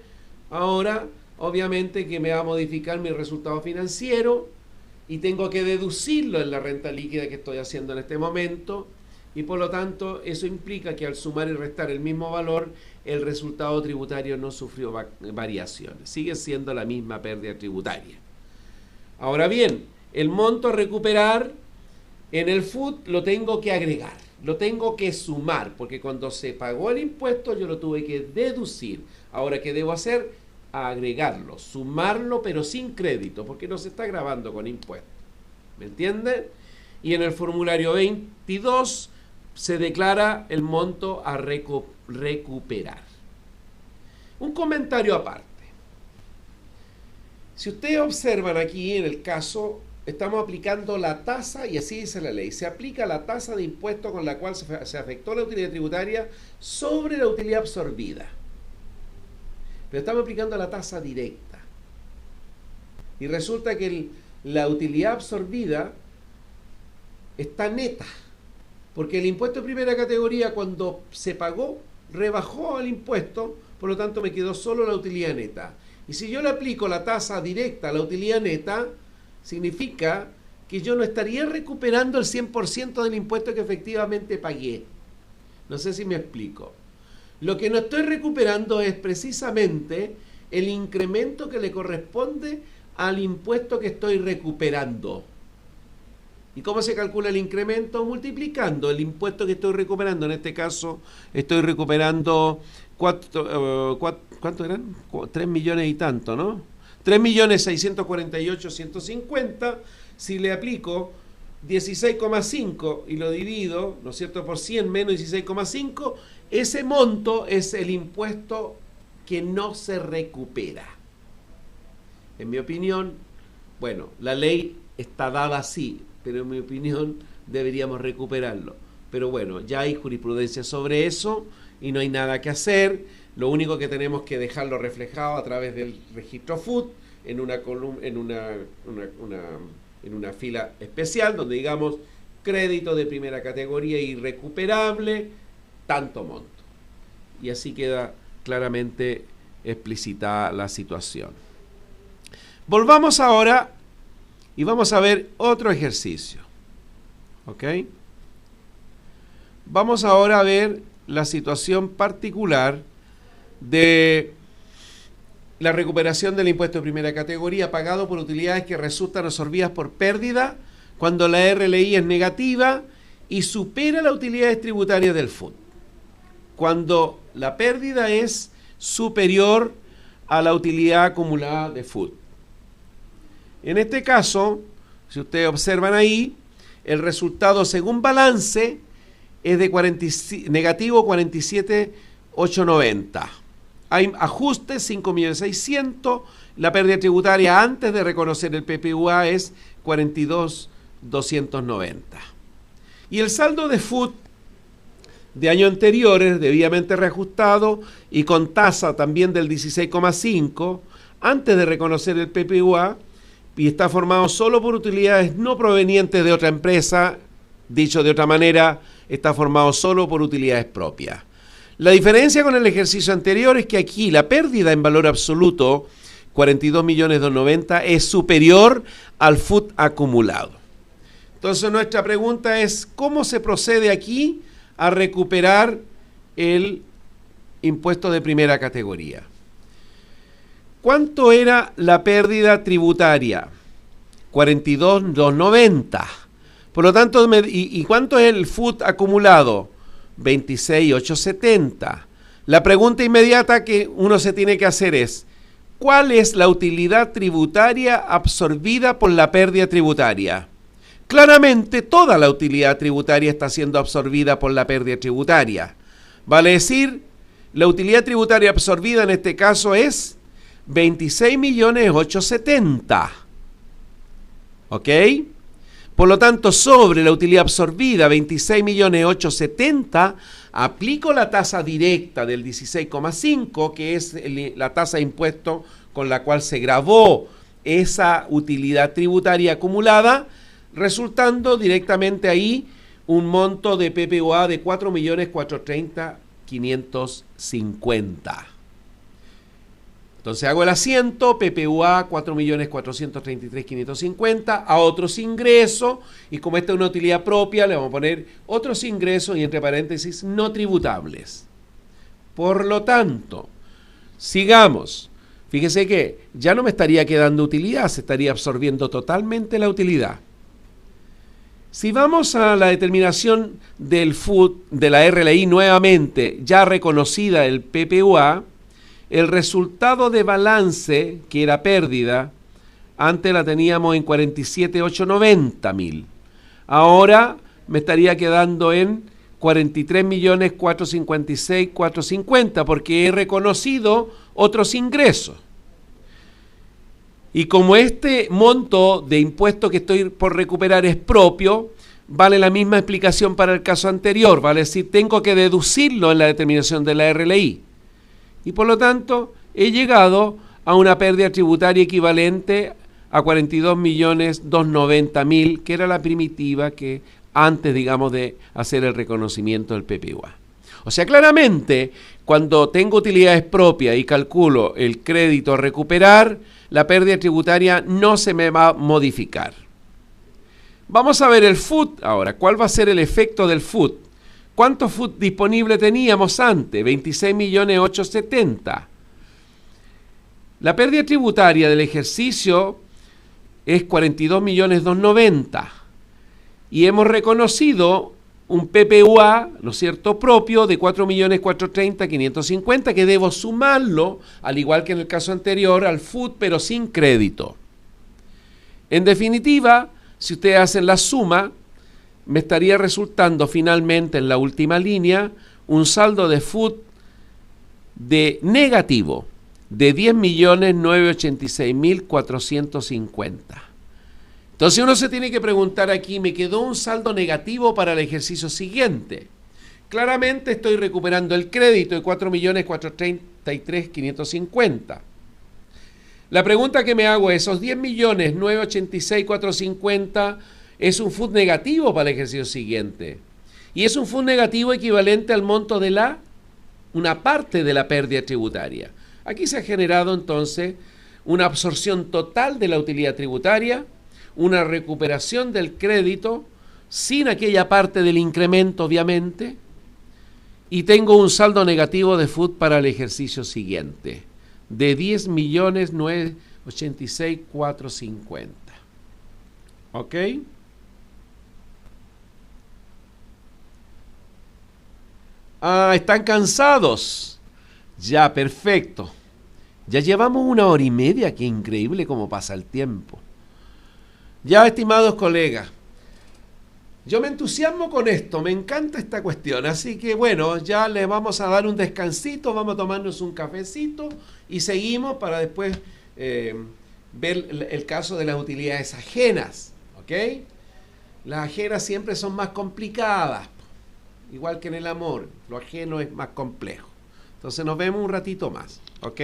ahora obviamente que me va a modificar mi resultado financiero y tengo que deducirlo en la renta líquida que estoy haciendo en este momento, y por lo tanto eso implica que al sumar y restar el mismo valor, el resultado tributario no sufrió variaciones, sigue siendo la misma pérdida tributaria. Ahora bien, el monto a recuperar en el FUT lo tengo que agregar, lo tengo que sumar, porque cuando se pagó el impuesto yo lo tuve que deducir. Ahora, ¿qué debo hacer? Agregarlo, sumarlo, pero sin crédito, porque no se está grabando con impuesto. ¿Me entienden? Y en el formulario 22 se declara el monto a recuperar. Un comentario aparte. Si ustedes observan aquí en el caso, estamos aplicando la tasa, y así dice la ley, se aplica la tasa de impuesto con la cual se afectó la utilidad tributaria sobre la utilidad absorbida. Pero estamos aplicando la tasa directa. Y resulta que la utilidad absorbida está neta, porque el impuesto de primera categoría cuando se pagó rebajó el impuesto, por lo tanto me quedó solo la utilidad neta. Y si yo le aplico la tasa directa a la utilidad neta, significa que yo no estaría recuperando el 100% del impuesto que efectivamente pagué. No sé si me explico. Lo que no estoy recuperando es precisamente el incremento que le corresponde al impuesto que estoy recuperando. ¿Y cómo se calcula el incremento? Multiplicando el impuesto que estoy recuperando. En este caso estoy recuperando ¿cuánto eran? 3 millones y tanto, ¿no? 3.648.150. Si le aplico 16,5 y lo divido, ¿no es cierto?, por 100 menos 16,5, ese monto es el impuesto que no se recupera. En mi opinión, bueno, la ley está dada así, pero en mi opinión deberíamos recuperarlo. Pero bueno, ya hay jurisprudencia sobre eso y no hay nada que hacer. Lo único que tenemos que dejarlo reflejado a través del registro FUT en una columna, en una fila especial donde digamos crédito de primera categoría irrecuperable, tanto monto. Y así queda claramente explicitada la situación. Volvamos ahora y vamos a ver otro ejercicio. ¿Ok? Vamos ahora a ver la situación particular de la recuperación del impuesto de primera categoría pagado por utilidades que resultan absorbidas por pérdida cuando la RLI es negativa y supera las utilidades tributarias del FUT. Cuando la pérdida es superior a la utilidad acumulada de FUT. En este caso, si ustedes observan ahí, el resultado según balance es de negativo 47.890. Hay ajustes 5.600.000. La pérdida tributaria antes de reconocer el PPUA es 42.290. Y el saldo de FUT de años anteriores, debidamente reajustado y con tasa también del 16,5 antes de reconocer el PPUA, y está formado solo por utilidades no provenientes de otra empresa, dicho de otra manera, está formado solo por utilidades propias. La diferencia con el ejercicio anterior es que aquí la pérdida en valor absoluto, 42.290.000, es superior al FUT acumulado. Entonces nuestra pregunta es, ¿cómo se procede aquí a recuperar el impuesto de primera categoría? ¿Cuánto era la pérdida tributaria? 42.290. Por lo tanto, ¿y cuánto es el FUT acumulado? 26.870. La pregunta inmediata que uno se tiene que hacer es, ¿cuál es la utilidad tributaria absorbida por la pérdida tributaria? Claramente, toda la utilidad tributaria está siendo absorbida por la pérdida tributaria. Vale decir, la utilidad tributaria absorbida en este caso es 26.870.000. ¿Ok? Por lo tanto, sobre la utilidad absorbida, 26.870.000, aplico la tasa directa del 16,5, que es la tasa de impuesto con la cual se grabó esa utilidad tributaria acumulada, resultando directamente ahí un monto de PPUA de 4.430.550. Entonces hago el asiento, PPUA 4.433.550, a otros ingresos, y como esta es una utilidad propia, le vamos a poner otros ingresos y entre paréntesis no tributables. Por lo tanto, sigamos. Fíjese que ya no me estaría quedando utilidad, se estaría absorbiendo totalmente la utilidad. Si vamos a la determinación del FUT, de la RLI nuevamente, ya reconocida el PPUA, el resultado de balance, que era pérdida, antes la teníamos en 47.890.000. Ahora me estaría quedando en 43.456.450 porque he reconocido otros ingresos. Y como este monto de impuesto que estoy por recuperar es propio, vale la misma explicación para el caso anterior, vale decir, tengo que deducirlo en la determinación de la RLI. Y por lo tanto, he llegado a una pérdida tributaria equivalente a 42.290.000, que era la primitiva que antes, digamos, de hacer el reconocimiento del PPUA. O sea, claramente, cuando tengo utilidades propias y calculo el crédito a recuperar, la pérdida tributaria no se me va a modificar. Vamos a ver el FUT ahora. ¿Cuál va a ser el efecto del FUT? ¿Cuánto FUT disponible teníamos antes? 26.870.000. La pérdida tributaria del ejercicio es 42.290.000. Y hemos reconocido un PPUA, ¿no es cierto?, propio de 4.430.550 que debo sumarlo, al igual que en el caso anterior, al FUT, pero sin crédito. En definitiva, si ustedes hacen la suma, me estaría resultando finalmente en la última línea un saldo de FUT de negativo de 10.986.450. Entonces uno se tiene que preguntar aquí, ¿me quedó un saldo negativo para el ejercicio siguiente? Claramente estoy recuperando el crédito de 4.433.550. La pregunta que me hago es, ¿esos 10.986.450 es un FUT negativo para el ejercicio siguiente? Y es un FUT negativo equivalente al monto de una parte de la pérdida tributaria. Aquí se ha generado entonces una absorción total de la utilidad tributaria, una recuperación del crédito sin aquella parte del incremento, obviamente, y tengo un saldo negativo de FUT para el ejercicio siguiente de 10.986.450. ¿Ok? ¿Están cansados? Ya, perfecto. Ya llevamos 1 hora y media, qué increíble cómo pasa el tiempo. Ya, estimados colegas, yo me entusiasmo con esto, me encanta esta cuestión, así que bueno, ya le vamos a dar un descansito, vamos a tomarnos un cafecito y seguimos para después ver el caso de las utilidades ajenas, ¿ok? Las ajenas siempre son más complicadas, igual que en el amor, lo ajeno es más complejo. Entonces nos vemos un ratito más, ¿ok?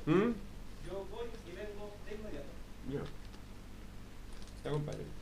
Yo voy y vengo de inmediato. Ya. Está, compadre.